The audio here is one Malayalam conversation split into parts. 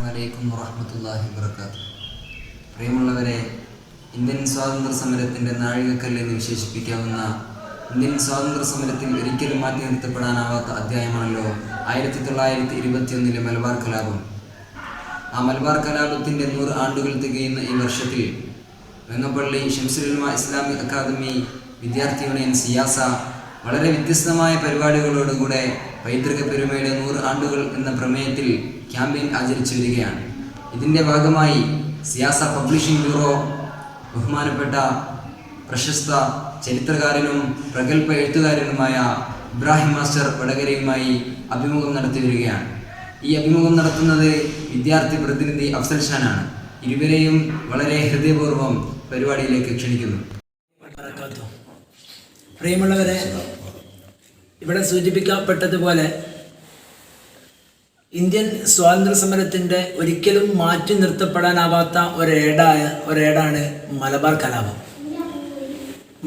അലൈക്കും വറഹ്മത്തുള്ളാഹി വബറകാതുഹു. പ്രിയമുള്ളവരെ, ഇന്ത്യൻ സ്വാതന്ത്ര്യ സമരത്തിൻ്റെ നാഴികക്കല്ലെന്ന് വിശേഷിപ്പിക്കാവുന്ന ഇന്ത്യൻ സ്വാതന്ത്ര്യ സമരത്തിൽ ഒരിക്കലും മാറ്റി നിർത്തപ്പെടാനാവാത്ത അധ്യായമാണല്ലോ 1921 മലബാർ കലാപം. ആ മലബാർ കലാപത്തിൻ്റെ 100 ആണ്ടുകൾ തികയുന്ന ഈ വർഷത്തിൽ വെങ്ങപ്പള്ളി ഷംസുൽ ഉലമ ഇസ്ലാമിക് അക്കാദമി വിദ്യാർത്ഥി യൂണിയൻ സിയാസ വളരെ വ്യത്യസ്തമായ പരിപാടികളോടുകൂടെ പൈതൃക പെരുമയുടെ 100 ആണ്ടുകൾ എന്ന പ്രമേയത്തിൽ ക്യാമ്പയിൻ ആചരിച്ചു വരികയാണ്. ഇതിൻ്റെ ഭാഗമായി സിയാസ പബ്ലിഷിംഗ് ബ്യൂറോ ബഹുമാനപ്പെട്ട പ്രശസ്ത ചരിത്രകാരനും പ്രഗത്ഭ എഴുത്തുകാരനുമായ ഇബ്രാഹിം മാസ്റ്റർ വടകരയുമായി അഭിമുഖം നടത്തി വരികയാണ്. ഈ അഭിമുഖം നടത്തുന്നത് വിദ്യാർത്ഥി പ്രതിനിധി അഫ്സൽ ഷാനാണ്. ഇരുവരെയും വളരെ ഹൃദയപൂർവ്വം പരിപാടിയിലേക്ക് ക്ഷണിക്കുന്നു. പ്രിയമുള്ളവരെ, ഇവിടെ സൂചിപ്പിക്കപ്പെട്ടതുപോലെ ഇന്ത്യൻ സ്വാതന്ത്ര്യ സമരത്തിൻ്റെ ഒരിക്കലും മാറ്റി നിർത്തപ്പെടാനാവാത്ത ഒരേടാണ് മലബാർ കലാപം.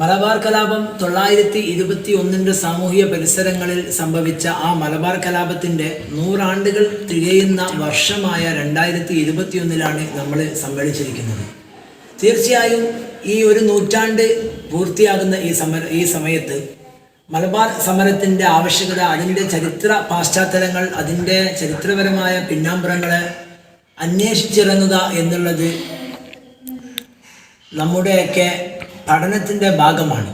മലബാർ കലാപം 1921 സാമൂഹിക പരിസരങ്ങളിൽ സംഭവിച്ച ആ മലബാർ കലാപത്തിൻ്റെ 100 ആണ്ടുകൾ തികയുന്ന വർഷമായ 2021 നമ്മൾ സമ്മേളിച്ചിരിക്കുന്നത്. തീർച്ചയായും ഈ ഒരു നൂറ്റാണ്ട് പൂർത്തിയാകുന്ന ഈ സമയത്ത് മലബാർ സമരത്തിൻ്റെ ആവശ്യകത, അതിൻ്റെ ചരിത്ര പാശ്ചാത്തലങ്ങൾ, അതിൻ്റെ ചരിത്രപരമായ പിന്നാമ്പുറങ്ങളെ അന്വേഷിച്ചിറങ്ങുക എന്നുള്ളത് നമ്മുടെയൊക്കെ പഠനത്തിൻ്റെ ഭാഗമാണ്.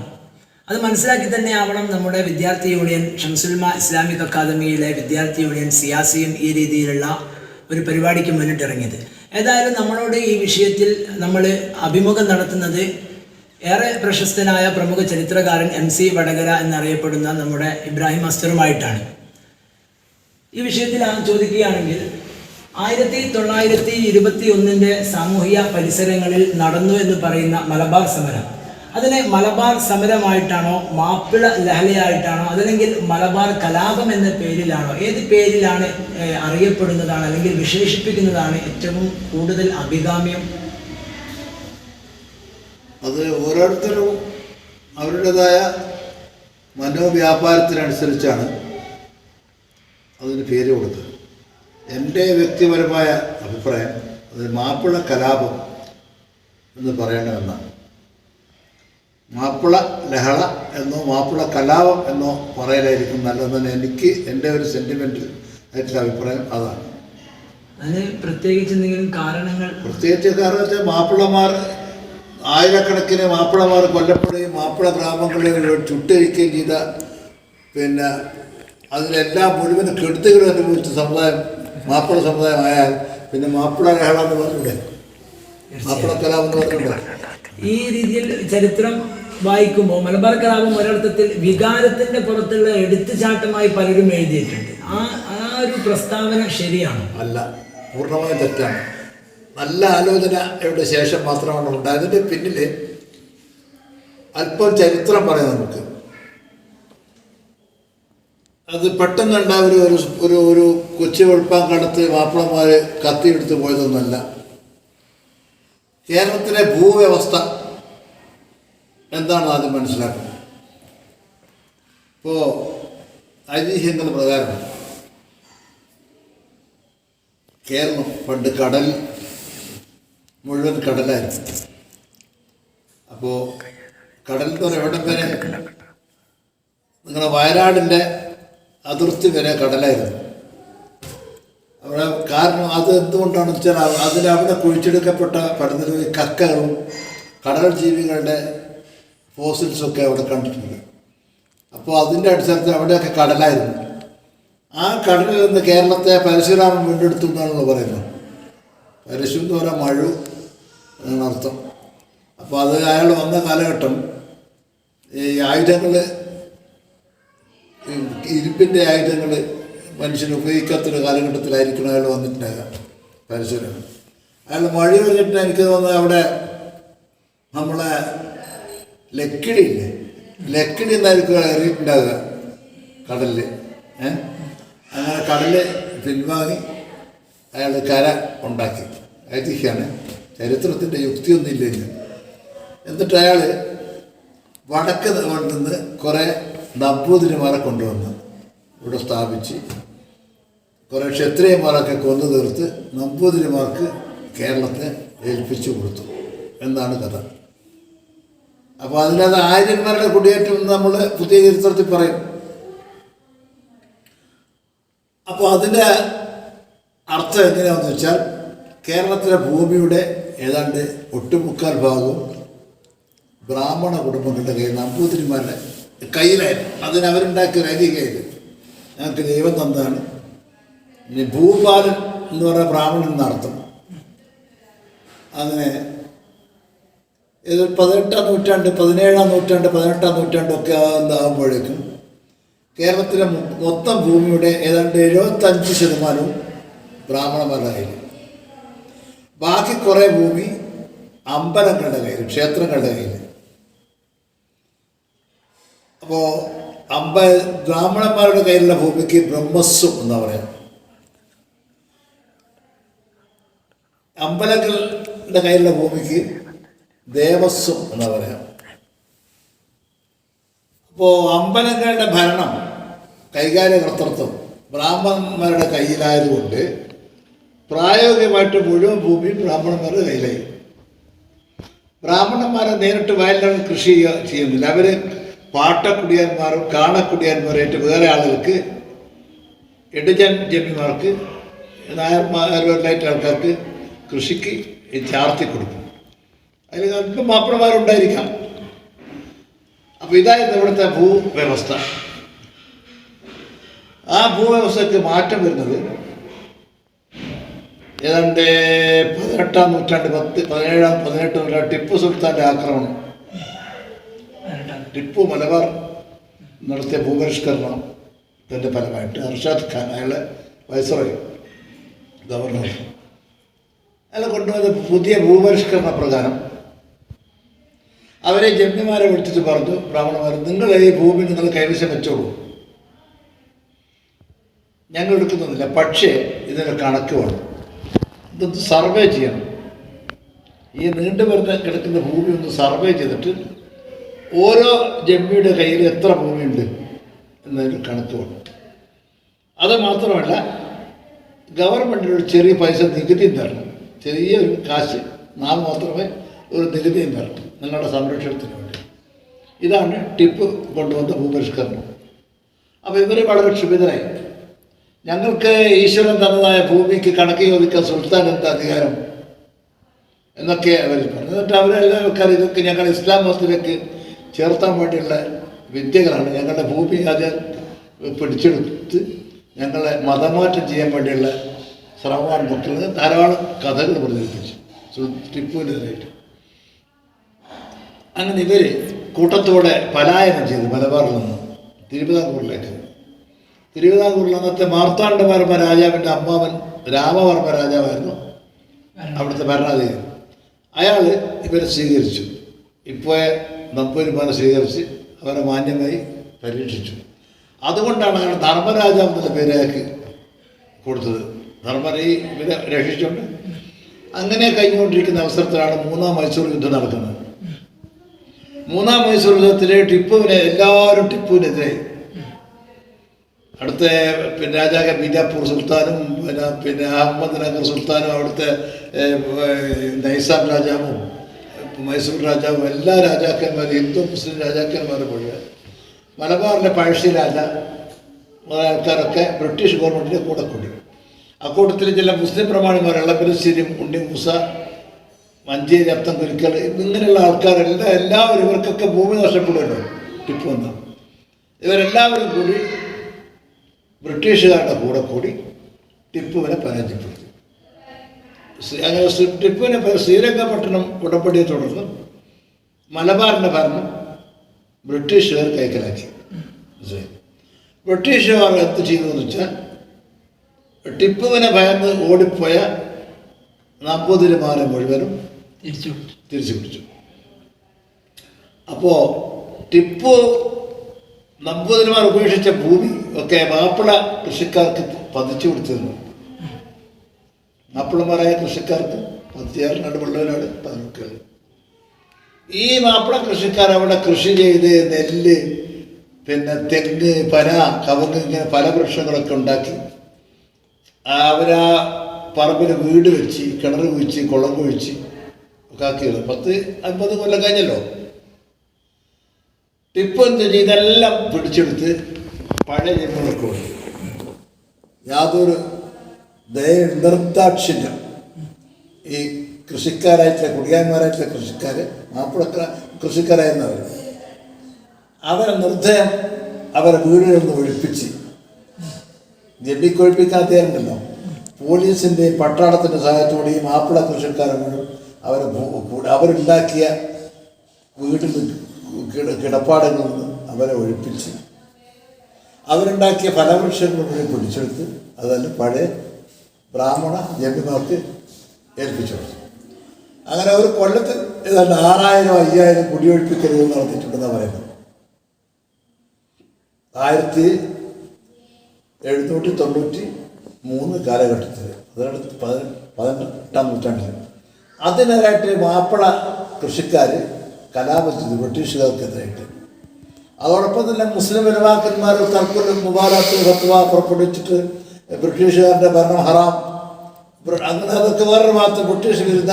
അത് മനസ്സിലാക്കി തന്നെ ആവണം നമ്മുടെ വിദ്യാർത്ഥി യൂണിയൻ ഷംസുൽ ഉലമ ഇസ്ലാമിക് അക്കാദമിയിലെ വിദ്യാർത്ഥി യൂണിയൻ സിയാസിയും ഈ രീതിയിലുള്ള ഒരു പരിപാടിക്ക് മുന്നിട്ടിറങ്ങിയത്. ഏതായാലും നമ്മളോട് ഈ വിഷയത്തിൽ നമ്മൾ അഭിമുഖം നടത്തുന്നത് ഏറെ പ്രശസ്തനായ പ്രമുഖ ചരിത്രകാരൻ MC വടകര എന്നറിയപ്പെടുന്ന നമ്മുടെ ഇബ്രാഹിം മാസ്റ്ററുമായിട്ടാണ്. ഈ വിഷയത്തിൽ ചോദിക്കുകയാണെങ്കിൽ 1921 സാമൂഹിക പരിസരങ്ങളിൽ നടന്നു എന്ന് പറയുന്ന മലബാർ സമരം, അതിനെ മലബാർ സമരമായിട്ടാണോ മാപ്പിള ലഹളയായിട്ടാണോ അതല്ലെങ്കിൽ മലബാർ കലാപം എന്ന പേരിലാണോ, ഏത് പേരിലാണ് അറിയപ്പെടുന്നതാണ് അല്ലെങ്കിൽ വിശേഷിപ്പിക്കുന്നതാണ് ഏറ്റവും കൂടുതൽ അഭികാമ്യം? അത് ഓരോരുത്തരും അവരുടേതായ മനോവ്യാപാരത്തിനനുസരിച്ചാണ് അതിന് പേര് കൊടുത്തത്. എൻ്റെ വ്യക്തിപരമായ അഭിപ്രായം അത് മാപ്പിള കലാപം എന്ന് പറയണമെന്നാണ്. മാപ്പിള ലഹള എന്നോ മാപ്പിള കലാപം എന്നോ പറയലായിരിക്കും നല്ലതെന്ന് എനിക്ക് എൻ്റെ ഒരു സെൻറ്റിമെൻ്റ് ആയിട്ടുള്ള അഭിപ്രായം അതാണ്. അതിന് പ്രത്യേകിച്ച് എന്തെങ്കിലും കാരണങ്ങൾ? പ്രത്യേകിച്ച് കാരണം വെച്ചാൽ മാപ്പിളമാർ ആയിരക്കണക്കിന് മാപ്പിളമാർ കൊല്ലപ്പെടുകയും മാപ്പിള ഗ്രാമങ്ങളിൽ ചുട്ടരിക്കുകയും ചെയ്ത, പിന്നെ അതിലെല്ലാം മുഴുവൻ കെടുത്തുകൾ അനുഭവിച്ച സമുദായം മാപ്പിള സമുദായം ആയാൽ പിന്നെ മാപ്പിള ലഹള എന്ന് പറഞ്ഞൂടെ, മാപ്പിള കലാപം എന്ന് പറഞ്ഞൂടെ? ഈ രീതിയിൽ ചരിത്രം വായിക്കുമ്പോൾ മലബാർ കലാപം ഒരർത്ഥത്തിൽ വികാരത്തിന്റെ പുറത്തുള്ള എടുത്തുചാട്ടമായി പലരും എഴുതിയിട്ടുണ്ട്. ആ ഒരു പ്രസ്താവന ശരിയാണോ? അല്ല, പൂർണ്ണമായും തെറ്റാണ്. നല്ല ആലോചനയുടെ ശേഷം മാത്രമാണ് ഉണ്ടായത്. അതിൻ്റെ പിന്നിൽ അല്പം ചരിത്രം പറയാം നമുക്ക്. അത് പെട്ടെന്ന് ഉണ്ടായ ഒരു കൊച്ചു വെളുപ്പാങ്കാലത്ത് മാപ്പിളമാർ കത്തിയെടുത്ത് പോയതൊന്നുമല്ല. കേരളത്തിലെ ഭൂവ്യവസ്ഥ എന്താണെന്ന് ആദ്യം മനസ്സിലാക്കുന്നത്. ഇപ്പോൾ ഐതിഹ്യങ്ങൾ പ്രകാരം കേരളം പണ്ട് കടൽ മുഴുവൻ കടലായിരുന്നു. അപ്പോൾ കടൽ എന്ന് പറഞ്ഞാൽ എവിടെ വരെ, നിങ്ങളുടെ വയനാടിൻ്റെ അതിർത്തി വരെ കടലായിരുന്നു. അവിടെ കാരണം അത് എന്തുകൊണ്ടാണെന്ന് വെച്ചാൽ അതിലവിടെ കുഴിച്ചെടുക്കപ്പെട്ട പലതരം കക്കകളും കടൽ ജീവികളുടെ ഫോസിൽസൊക്കെ അവിടെ കണ്ടിട്ടുണ്ട്. അപ്പോൾ അതിൻ്റെ അടിസ്ഥാനത്തിൽ അവിടെയൊക്കെ കടലായിരുന്നു. ആ കടലിൽ നിന്ന് കേരളത്തെ പരശുരാമൻ വീണ്ടെടുത്തു എന്നാണല്ലോ പറയുന്നത്. പരശു എന്ന് പറഞ്ഞാൽ മഴു എന്നാണ് അർത്ഥം. അപ്പോൾ അത് അയാൾ വന്ന കാലഘട്ടം ഈ ആയുധങ്ങൾ, ഇരുമ്പിൻ്റെ ആയുധങ്ങൾ മനുഷ്യന് ഉപയോഗിക്കാത്തൊരു കാലഘട്ടത്തിലായിരിക്കണം അയാൾ വന്നിട്ടുണ്ടാകുക പരശുരാമൻ. അയാൾ മഴ കഴിഞ്ഞിട്ട് എനിക്ക് തോന്നുന്നത് അവിടെ നമ്മളെ ലക്കിടിയില്ലേ, ലക്കിടി എന്നായിരിക്കും എറിയിട്ടുണ്ടാകുക കടലിൽ. അങ്ങനെ കടല് പിൻവാങ്ങി അയാൾ കര ഉണ്ടാക്കി. ഐതിഹ്യമാണ്, ചരിത്രത്തിൻ്റെ യുക്തിയൊന്നുമില്ലെങ്കിൽ. എന്നിട്ട് അയാൾ വടക്ക് നിന്ന് കുറേ നമ്പൂതിരിമാരെ കൊണ്ടുവന്ന് ഇവിടെ സ്ഥാപിച്ച് കുറേ ക്ഷത്രിയന്മാരൊക്കെ കൊന്നു തീർത്ത് നമ്പൂതിരിമാർക്ക് കേരളത്തെ ഏൽപ്പിച്ചു കൊടുത്തു എന്നാണ് കഥ. അപ്പോൾ അതിനകത്ത് ആര്യന്മാരുടെ കുടിയേറ്റം എന്ന് നമ്മൾ പുതിയ ചരിത്രത്തിൽ പറയും. അപ്പോൾ അതിൻ്റെ അർത്ഥം എങ്ങനെയാണെന്ന് വെച്ചാൽ കേരളത്തിലെ ഭൂമിയുടെ ഏതാണ്ട് ഒട്ടുമുക്കാൽ ഭാഗവും ബ്രാഹ്മണ കുടുംബങ്ങളുടെ കയ്യിൽ, നമ്പൂതിരിമാരുടെ കയ്യിലായിരുന്നു. അതിനവരുണ്ടാക്കിയ ഒരു ഐതിഹ്യമായിരുന്നു, ഞങ്ങൾക്ക് ദൈവം തന്നതാണ്. ഇനി ഭൂപാലൻ എന്ന് പറഞ്ഞ ബ്രാഹ്മണൻ എന്നർത്ഥം. അങ്ങനെ ഇത് 18-ാം നൂറ്റാണ്ട്, 17-ാം നൂറ്റാണ്ട്, 18-ാം നൂറ്റാണ്ടൊക്കെ ആകുമ്പോഴേക്കും കേരളത്തിലെ മൊത്തം ഭൂമിയുടെ ഏതാണ്ട് 75% ബ്രാഹ്മണന്മാരുടെ കയ്യിൽ, ബാക്കി കുറേ ഭൂമി അമ്പലങ്ങളുടെ കയ്യിൽ, ക്ഷേത്രങ്ങളുടെ കയ്യിൽ. അപ്പോൾ ബ്രാഹ്മണന്മാരുടെ കയ്യിലുള്ള ഭൂമിക്ക് ബ്രഹ്മസ്വം എന്നാ പറയാം, അമ്പലങ്ങളുടെ കയ്യിലുള്ള ഭൂമിക്ക് ദേവസ്വം എന്നാ പറയാം. അപ്പോൾ അമ്പലങ്ങളുടെ ഭരണം, കൈകാര്യകർത്തൃത്വം ബ്രാഹ്മണന്മാരുടെ കയ്യിലായതുകൊണ്ട് പ്രായോഗികമായിട്ട് മുഴുവൻ ഭൂമി ബ്രാഹ്മണന്മാരുടെ കയ്യിലായി. ബ്രാഹ്മണന്മാരെ നേരിട്ട് വയലിലാണ് കൃഷി ചെയ്യുന്നില്ല. അവർ പാട്ടക്കുടിയന്മാരും കാണക്കുടിയന്മാരായിട്ട് വേറെ ആളുകൾക്ക്, ഇടജൻ ജന്മിമാർക്ക്, നായർമാരുമായിട്ട് ആൾക്കാർക്ക് കൃഷിക്ക് ചാർത്തി കൊടുക്കും. അതിൽ അല്പം മാപ്പിളമാരുണ്ടായിരിക്കാം. അപ്പോൾ ഇതായിരുന്നു ഇവിടുത്തെ ഭൂവ്യവസ്ഥ. ആ ഭൂവ്യവസ്ഥയ്ക്ക് മാറ്റം വരുന്നത് ഏതാണ്ട് 18-ാം നൂറ്റാണ്ട്, 17-ാം 18 നൂറ്റാണ്ട് ടിപ്പു സുൽത്താൻ്റെ ആക്രമണം, ടിപ്പു മലബാർ നടത്തിയ ഭൂപരിഷ്കരണത്തിൻ്റെ ഫലമായിട്ട് അർഷാദ് ഖാൻ, അയാളെ വൈസ്രോയി ഗവർണർ, അയാൾ കൊണ്ടുവന്ന പുതിയ ഭൂപരിഷ്കരണ പ്രകാരം അവരെ ജന്മിമാരെ വിളിച്ചിട്ട് പറഞ്ഞു, ബ്രാഹ്മണന്മാർ, നിങ്ങൾ ഈ ഭൂമി നിങ്ങൾ കൈവശം വെച്ചോളൂ, ഞങ്ങൾ എടുക്കുന്നില്ല, പക്ഷേ ഇതിൻ്റെ കണക്ക് വേണം, ഇതൊന്ന് സർവേ ചെയ്യണം. ഈ നീണ്ടു വരുന്ന കിടക്കുന്ന ഭൂമി ഒന്ന് സർവേ ചെയ്തിട്ട് ഓരോ ജന്മിയുടെ കയ്യിൽ എത്ര ഭൂമിയുണ്ട് എന്നതിന് കണക്ക് വേണം. അത് മാത്രമല്ല, ഗവൺമെൻറ്റിനൊരു ചെറിയ പൈസ നികുതിയും തരണം, ചെറിയൊരു കാശ്, നാം മാത്രമേ ഒരു നികുതിയും തരണം നിങ്ങളുടെ സംരക്ഷണത്തിന് വേണ്ടി. ഇതാണ് ടിപ്പു കൊണ്ടുവന്ന ഭൂപരിഷ്കരണം. അപ്പോൾ ഇവർ വളരെ ക്ഷുഭിതരായി. ഞങ്ങൾക്ക് ഈശ്വരൻ തന്നതായ ഭൂമിക്ക് കണക്ക് ചോദിക്കാൻ സുൽത്താൻ എന്താ അധികാരം എന്നൊക്കെ അവർ പറഞ്ഞു. എന്നിട്ട് അവരെല്ലാവർക്കും ഇതൊക്കെ ഞങ്ങൾ ഇസ്ലാം മതത്തിലേക്ക് ചേർത്താൻ വേണ്ടിയുള്ള വിദ്യകളാണ്, ഞങ്ങളുടെ ഭൂമി ആദ്യം പിടിച്ചെടുത്ത് ഞങ്ങളെ മതമാറ്റം ചെയ്യാൻ വേണ്ടിയുള്ള ശ്രമമാണ് മക്കൾ ധാരാളം കഥകൾ പ്രചരിപ്പിച്ചു ടിപ്പുവിനെതിരായിട്ട്. അങ്ങനെ ഇവർ കൂട്ടത്തോടെ പലായനം ചെയ്തു മലബാറിൽ നിന്ന് തിരുവിതാംകൂറിലേക്ക്. തിരുവിതാംകൂറിൽ അന്നത്തെ മാർത്താണ്ഡവർമ്മ രാജാവിൻ്റെ അമ്മാവൻ രാമവർമ്മ രാജാവായിരുന്നു അവിടുത്തെ ഭരണാധികാരി. അയാൾ ഇവരെ സ്വീകരിച്ചു, ഇപ്പോൾ നമ്പൂതിരിമാരെ സ്വീകരിച്ച് അവരെ മാന്യമായി പരീക്ഷിച്ചു. അതുകൊണ്ടാണ് അയാൾ ധർമ്മരാജാവ് എന്നുള്ള പേര് അയാൾക്ക് കൊടുത്തത്. ധർമ്മരെ ഇവരെ രക്ഷിച്ചുകൊണ്ട് അങ്ങനെ കഴിഞ്ഞുകൊണ്ടിരിക്കുന്ന അവസരത്തിലാണ് 3-ാം മൈസൂർ യുദ്ധം നടക്കുന്നത്. 3-ാം മൈസൂർ യുദ്ധത്തിൽ എല്ലാവരും ടിപ്പുവിനെതിരായി. അവിടുത്തെ രാജാക്കൾ ബീജാപ്പൂർ സുൽത്താനും പിന്നെ അഹമ്മദ് നഗർ സുൽത്താനും അവിടുത്തെ നൈസാം രാജാവും മൈസൂർ രാജാവും എല്ലാ രാജാക്കന്മാരും, ഹിന്ദു മുസ്ലിം രാജാക്കന്മാരും മുഴുവൻ, മലബാറിലെ പഴശ്ശി രാജ മുതലായ ആൾക്കാരൊക്കെ ബ്രിട്ടീഷ് ഗവൺമെൻറ്റിൻ്റെ കൂടെ കൂടി. അക്കൂട്ടത്തിൽ ചില മുസ്ലിം പ്രമാണിമാർ, എളപ്പുരശ്ശേരി, ഉണ്ണി മൂസ, മഞ്ചേരി, അത്തം കുരുക്കൽ, ഇങ്ങനെയുള്ള ആൾക്കാരെല്ലാം എല്ലാവരും ഇവർക്കൊക്കെ ഭൂമി നഷ്ടപ്പെടുമല്ലോ ടിപ്പു വന്ന. ഇവരെല്ലാവരും കൂടി ബ്രിട്ടീഷുകാരുടെ കൂടെ കൂടി ടിപ്പുവിനെ പരാജയപ്പെടുത്തി. അങ്ങനെ ടിപ്പുവിനെ ശ്രീരംഗപട്ടണം ഉടമ്പടിയെ തുടർന്ന് മലബാറിൻ്റെ ഭരണം ബ്രിട്ടീഷുകാർ കൈക്കലാക്കി. ബ്രിട്ടീഷുകാർ എന്ത് ചെയ്തതെന്ന് വെച്ചാൽ ടിപ്പുവിനെ ഭയന്ന് ഓടിപ്പോയ നമ്പൂതിരിമാരെ മുഴുവനും തിരിച്ചു പിടിച്ചു. അപ്പോൾ ടിപ്പു നമ്പൂതിരിമാർ ഉപേക്ഷിച്ച ഭൂമി ഒക്കെ മാപ്പിള കൃഷിക്കാർക്ക് പതിച്ചു കൊടുത്തിരുന്നു. മാപ്പിളമാരായ കൃഷിക്കാർക്ക് 16 പിള്ളേരാണ് 18. ഈ മാപ്പിള കൃഷിക്കാർ അവിടെ കൃഷി ചെയ്ത് നെല്ല്, പിന്നെ തെങ്ങ്, പന, കവുങ്ങ്, ഇങ്ങനെ പല വൃക്ഷങ്ങളൊക്കെ ഉണ്ടാക്കി അവരാ പറമ്പിൽ വീട് വെച്ച് കിണർ കുഴിച്ച് കുളം കുഴിച്ച് ഒക്കെ ആക്കിയത് 10-50 കൊല്ലം കഴിഞ്ഞല്ലോ. ടിപ്പു എന്ത് ചെയ്തെല്ലാം പിടിച്ചെടുത്ത് പഴയ ജന്മങ്ങൾക്ക് കൊടുത്തു. യാതൊരു നിർദാക്ഷിണ്യം ഈ കൃഷിക്കാരായിട്ടുള്ള കുടിയാന്മാരായിട്ടുള്ള കൃഷിക്കാർ, മാപ്പിള കൃഷിക്കാരായിരുന്നവർ, അവരെ നിർദ്ദയം അവരെ വീടുകളിൽ നിന്ന് ഒഴിപ്പിച്ച് ജമ്മിക്കൊഴിപ്പിക്കാത്തവരുണ്ടല്ലോ, പോലീസിൻ്റെ പട്ടാളത്തിൻ്റെ സഹായത്തോടെ ഈ മാപ്പിള കൃഷിക്കാരെ മുഴുവൻ അവരുണ്ടാക്കിയ വീട്ടിൽ കിടപ്പാടങ്ങളിൽ നിന്ന് അവരെ ഒഴിപ്പിച്ച് അവരുണ്ടാക്കിയ ഫലവൃക്ഷങ്ങൾ മുഴുവൻ പിടിച്ചെടുത്ത് അതെല്ലാം പഴയ ബ്രാഹ്മണ ജമ്മിമാർക്ക് ഏൽപ്പിച്ചു കൊടുത്തു. അങ്ങനെ ഒരു കൊല്ലത്തിൽ ഏതാണ്ട് 6000-5000 കുടിയൊഴിപ്പിക്കലുകൾ നടത്തിയിട്ടുണ്ടെന്നാണ് പറയുന്നത്. 1793 കാലഘട്ടത്തിൽ, അതിനടുത്ത് 18-ാം നൂറ്റാണ്ടിൽ അതിനെതിരായിട്ട് മാപ്പിള കൃഷിക്കാർ കലാപം ചെയ്തു ബ്രിട്ടീഷുകാർക്കെതിരായിട്ട്. അതോടൊപ്പം തന്നെ മുസ്ലിം ഉലമാക്കന്മാർ തർക്കുലും മുബാറത്ത് ഫത്വ പുറപ്പെടുവിച്ചിട്ട് ബ്രിട്ടീഷുകാരുടെ ഭരണം ഹറാം, അങ്ങനെ അതൊക്കെ വേറൊരു ഭാഗത്ത് ബ്രിട്ടീഷ് വിരുദ്ധ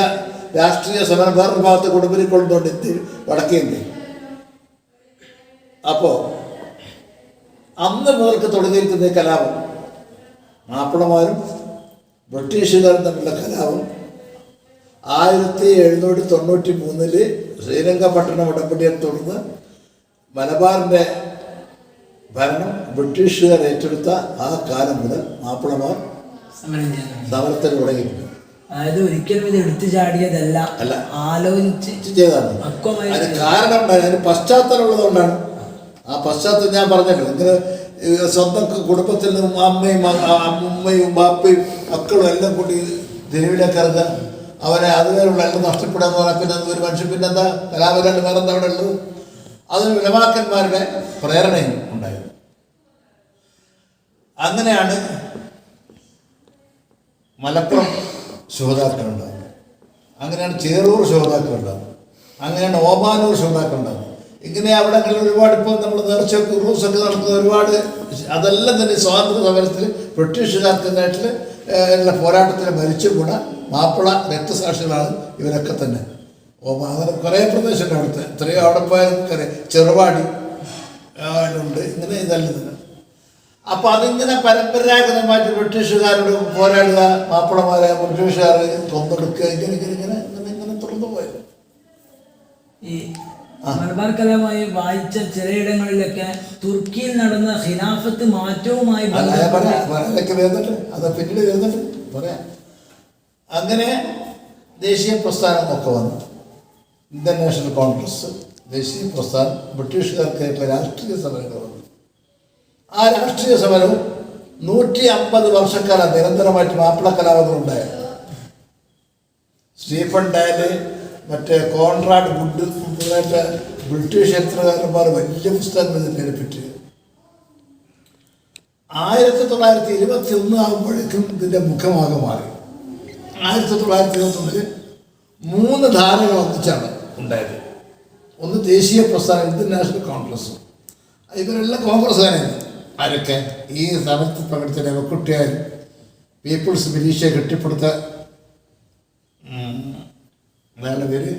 രാഷ്ട്രീയ സമരം വേറൊരു ഭാഗത്ത് കൊടുമ്പിരിക്കൊള്ളുന്നുണ്ട് ഇന്ത്യയിൽ, വടക്കേ ഇന്ത്യയിൽ. അപ്പോൾ അന്ന് മുതൽക്ക് തുടങ്ങിയിരിക്കുന്ന ഈ കലാപം, മാപ്പിളമാരും ബ്രിട്ടീഷുകാരും തമ്മിലുള്ള കലാപം 1793 ശ്രീരംഗപട്ടണം ഉടമ്പടിയെ തുടർന്ന് മലബാറിൻ്റെ ഭരണം ബ്രിട്ടീഷുകാർ ഏറ്റെടുത്ത ആ കാലം മുതൽ മാപ്പിളമാർ സമരത്തിന് തുടങ്ങിയിട്ടുണ്ട്. അതായത് ഒരിക്കലും ഇത് എടുത്തു ചാടിയതല്ല, അല്ല, ആലോചിച്ച് ചെയ്തതാണ്. അതിന് കാരണം ഉണ്ടായി, അതിന് പശ്ചാത്തലം ഉള്ളതുകൊണ്ടാണ്. ആ പശ്ചാത്തലം ഞാൻ പറഞ്ഞല്ലോ, ഇങ്ങനെ സ്വന്തം കുടുംബത്തിൽ നിന്നും അമ്മയും ഉമ്മയും ബാപ്പയും മക്കളും എല്ലാം കൂടി തെരുവിലേക്ക് ഇറങ്ങുക, അവരെ അതുവരെയുള്ള എല്ലാം നഷ്ടപ്പെടാന്ന് പറഞ്ഞാൽ പിന്നെ ഒരു മനുഷ്യൻ പിന്നെന്താ കലാപകാരൻ വേറെ എന്താ അവിടെ ഉള്ളത്? അതിന് ഉലമാക്കന്മാരുടെ പ്രേരണയും ഉണ്ടായത്. അങ്ങനെയാണ് മലപ്പുറം ശോതാക്കളുണ്ടാകുന്നത്, അങ്ങനെയാണ് ചേറൂർ ശോതാക്കളുണ്ടാകുന്നത്, അങ്ങനെയാണ് ഓമാനൂർ ശോതാക്കളുണ്ടാകുന്നത്. ഇങ്ങനെ അവിടങ്ങളിൽ ഒരുപാട് ഇപ്പോൾ നമ്മൾ നേർച്ചയൊക്കെ ഉറൂസൊക്കെ നടക്കുന്ന ഒരുപാട്, അതെല്ലാം തന്നെ സ്വാതന്ത്ര്യ സമരത്തിൽ ബ്രിട്ടീഷുകാർക്കെതിരായിട്ട് ഉള്ള പോരാട്ടത്തിൽ മരിച്ചു കൂടാ മാപ്പിള രക്തസാക്ഷികളാണ് ഇവരൊക്കെ തന്നെ. അങ്ങനെ കുറേ പ്രദേശമുണ്ട് അവിടുത്തെ, എത്രയോ അവിടെ പോയാൽ ചെറുവാടി ഉണ്ട്, ഇങ്ങനെ ഇതെല്ലാം തന്നെ. അപ്പം അതിങ്ങനെ പരമ്പരാഗതമായിട്ട് ബ്രിട്ടീഷുകാരോട് പോരാടുക, മാപ്പിളമാരെ ബ്രിട്ടീഷുകാർ കൊന്നെടുക്കുക, ഇങ്ങനെ ഇങ്ങനെ ഇങ്ങനെ ഇങ്ങനെ ഇങ്ങനെ തുറന്നു പോയത്. ഈ മലബാർ കലാമായി വായിച്ച ചിലയിടങ്ങളിലൊക്കെ തുർക്കിയിൽ നടന്ന ഖിലാഫത്ത് മാറ്റവുമായി അതൊക്കെ വരുന്നുണ്ട്, അത് പിന്നീട് വരുന്നുണ്ട് പറയാം. അങ്ങനെ ദേശീയ പ്രസ്ഥാനമൊക്കെ വന്നു, ഇന്ത്യൻ നാഷണൽ കോൺഗ്രസ്, ദേശീയ പ്രസ്ഥാനം, ബ്രിട്ടീഷുകാർക്കായിട്ടുള്ള രാഷ്ട്രീയ സമരങ്ങൾ വന്നു. ആ രാഷ്ട്രീയ സമരവും 150 വർഷക്കാലം നിരന്തരമായിട്ട് മാപ്പിള കലാപങ്ങളുണ്ടായിരുന്നു. സ്റ്റീഫൻ ഡയല്, മറ്റേ കോൺറാഡ് വുഡ് മുതലായിട്ട് ബ്രിട്ടീഷ് ചരിത്രകാരന്മാർ വലിയ പുസ്തകങ്ങൾ ഇതിനെ പറ്റി. 1921 ആകുമ്പോഴേക്കും ഇതിൻ്റെ മുഖമാകെ മാറി. 1921 3 ധാരകൾ ഒന്നിച്ചാണ് ഉണ്ടായത്. ഒന്ന് ദേശീയ പ്രസ്ഥാനം, ഇന്ത്യൻ നാഷണൽ കോൺഗ്രസ്, ഇവരെല്ലാം കോൺഗ്രസ്സുകാരായിരുന്നു. ആരൊക്കെ ഈ സമരത്തിൽ പങ്കെടുത്ത നെവക്കുട്ടിയായാലും പീപ്പിൾസ് മിലീഷ്യ കെട്ടിപ്പടുത്ത അയാളുടെ പേര്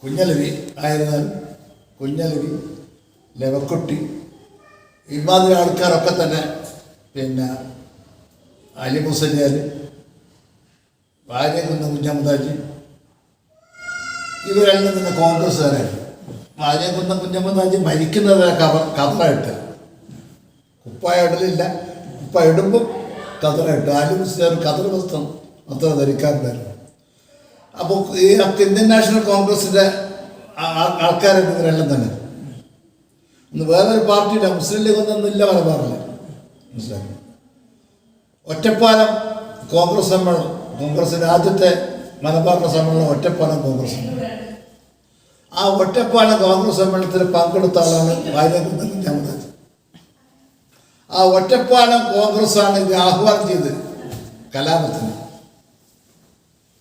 കുഞ്ഞലവി ആയിരുന്നാലും, കുഞ്ഞലവി, ലെവക്കുട്ടി, ഇമാതിരി ആൾക്കാരൊക്കെ തന്നെ, പിന്നെ അലി മുസലിയാർ, വാര്യകുന്ന കുഞ്ഞമ്മദാജി, ഇവരെല്ലാം തന്നെ കോൺഗ്രസ്സുകാരായിരുന്നു. വാര്യകുന്ന കുഞ്ഞമ്മദാജി മരിക്കുന്നത് കതറായിട്ട്, കുപ്പായ ഇടലില്ല, കുപ്പായ ഇടുമ്പം കതറായിട്ട്. അലി മുസലിയാർ കതർ വസ്ത്രം മാത്രം ധരിക്കാറുണ്ടായിരുന്നു. അപ്പോൾ ഈ ഇന്ത്യൻ നാഷണൽ കോൺഗ്രസിൻ്റെ ആൾക്കാരുണ്ട് ഇവരെല്ലാം തന്നെ. ഇന്ന് വേറൊരു പാർട്ടിയില്ല, മുസ്ലിം ലീഗ് ഒന്നൊന്നുമില്ല മലബാറിൽ, മനസ്സിലാക്കി. ഒറ്റപ്പാലം കോൺഗ്രസ് സമ്മേളനം, കോൺഗ്രസിൻ്റെ ആദ്യത്തെ മലബാറിലെ സമ്മേളനം ഒറ്റപ്പാലം കോൺഗ്രസ് സമ്മേളനം. ആ ഒറ്റപ്പാലം കോൺഗ്രസ് സമ്മേളനത്തിൽ പങ്കെടുത്ത ആളാണ് വാര്യകുന്ന കുഞ്ഞമ്മദാജി. ആ ഒറ്റപ്പാലം കോൺഗ്രസ്സാണ് ഇത് ആഹ്വാനം ചെയ്ത് കലാപത്തിന്,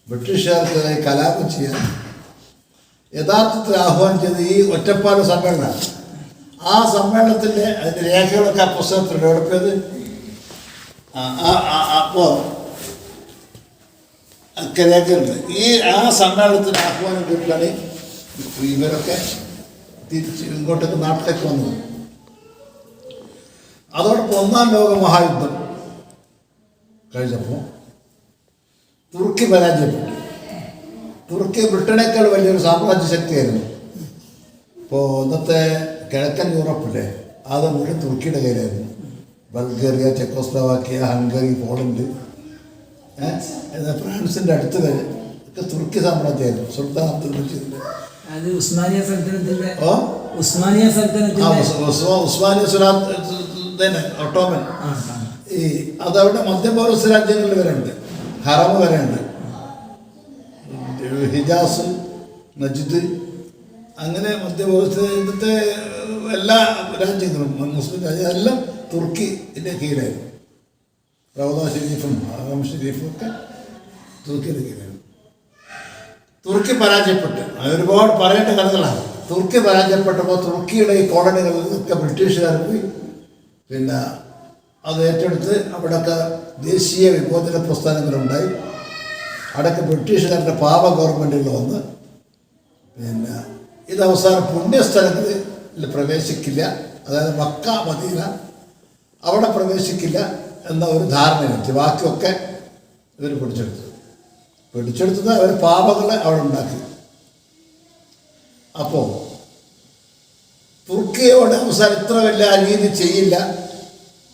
ബ്രിട്ടീഷുകാർക്കെതിരെ കലാപം ചെയ്യാൻ യഥാർത്ഥത്തിൽ ആഹ്വാനം ചെയ്ത് ഈ ഒറ്റപ്പാലം സമ്മേളനം. ആ സമ്മേളനത്തിൻ്റെ അതിൻ്റെ രേഖകളൊക്കെ ആ പുസ്തകത്തിൽ ഡെവലപ്പ് അപ്പോൾ ഒക്കെ രേഖയുണ്ട്. ആ സമ്മേളനത്തിന് ആഹ്വാനം കിട്ടിയാണ് ഇവരൊക്കെ തിരിച്ച് ഇങ്ങോട്ടേക്ക് നാട്ടിലേക്ക് വന്നത്. അതോടൊപ്പം 1-ാം ലോക മഹായുദ്ധം കഴിഞ്ഞപ്പോൾ തുർക്കി പരാജയപ്പെട്ടു. തുർക്കി ബ്രിട്ടനേക്കാൾ വലിയൊരു സാമ്രാജ്യ ശക്തിയായിരുന്നു. ഇപ്പോൾ ഇന്നത്തെ കിഴക്കൻ യൂറോപ്പിലെ അത് മുഴുവൻ തുർക്കിയുടെ കയ്യിലായിരുന്നു. ബൾഗേറിയ, ചെക്കോസ്ലോവാക്യ, ഹംഗറി, പോളണ്ട്, ഫ്രാൻസിൻ്റെ അടുത്ത് വരെ ഒക്കെ തുർക്കി സാമ്രാജ്യമായിരുന്നു. സുൽത്താൻ അബ്ദുൽ റഷീദിൻ്റെ ഉസ്മാനിയ സൽത്തനത്തിന്റെ ഉസ്മാനിയ തന്നെ ഒട്ടോമൻ. ഈ അതവിടെ മധ്യപൗരസ്യ രാജ്യങ്ങളിൽ വരെ ഉണ്ട്, ഹറം വരെ ഉണ്ട്, ഹിജാസ്, നജിദ്, അങ്ങനെ മധ്യപൗരസ്യത്തെ എല്ലാ രാജ്യങ്ങളും മുസ്ലിം രാജ്യം എല്ലാം തുർക്കിൻ്റെ കീഴിലായിരുന്നു. റൗദ ഷെരീഫും ഹറം ഷെരീഫും ഒക്കെ തുർക്കിയുടെ കീഴിലായിരുന്നു. തുർക്കി പരാജയപ്പെട്ടു. ഒരുപാട് പറയേണ്ട കഥകളാണ്. തുർക്കി പരാജയപ്പെട്ടപ്പോൾ തുർക്കിയുടെ ഈ കോളനികളിലൊക്കെ ബ്രിട്ടീഷുകാർ പോയി പിന്നെ അത് ഏറ്റെടുത്ത് അവിടെയൊക്കെ ദേശീയ വിമോചന പ്രസ്ഥാനങ്ങളുണ്ടായി. അവിടെയൊക്കെ ബ്രിട്ടീഷുകാരുടെ പാവ ഗവൺമെൻറ്റുകൾ വന്ന് പിന്നെ ഇത് അവസാനം പുണ്യസ്ഥലങ്ങളിൽ പ്രവേശിക്കില്ല, അതായത് മക്ക, മദീന അവിടെ പ്രവേശിക്കില്ല എന്ന ഒരു ധാരണയുണ്ട്. ബാക്കിയൊക്കെ ഇവർ പിടിച്ചെടുത്തത് അവർ പാപങ്ങളെ അവിടെ ഉണ്ടാക്കി. അപ്പോൾ തുർക്കിയോട് അവസാനം ഇത്ര വലിയ അനീതി ചെയ്യില്ല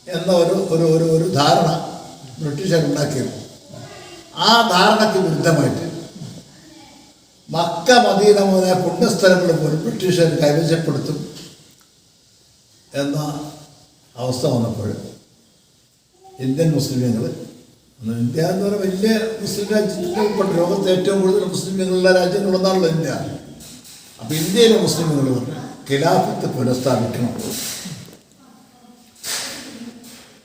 എന്ന ഒരു ധാരണ ബ്രിട്ടീഷുകാരുണ്ടാക്കിയിരുന്നു. ആ ധാരണയ്ക്ക് വിരുദ്ധമായിട്ട് മക്ക, മദീന മുതലായ പുണ്യസ്ഥലങ്ങൾ പോലും ബ്രിട്ടീഷുകാർ കൈവശപ്പെടുത്തും എന്ന അവസ്ഥ വന്നപ്പോൾ ഇന്ത്യൻ മുസ്ലിങ്ങൾ, ഇന്ത്യ എന്ന് പറയുന്ന വലിയ മുസ്ലിം രാജ്യത്തിൽ ഉൾപ്പെട്ട ലോകത്തെ ഏറ്റവും കൂടുതൽ മുസ്ലിമുകളുള്ള രാജ്യങ്ങളൊന്നാണല്ലോ ഇന്ത്യ. അപ്പം ഇന്ത്യയിലെ മുസ്ലിമുകൾ പറഞ്ഞു ഖിലാഫത്ത് പുനഃസ്ഥാപിക്കണം.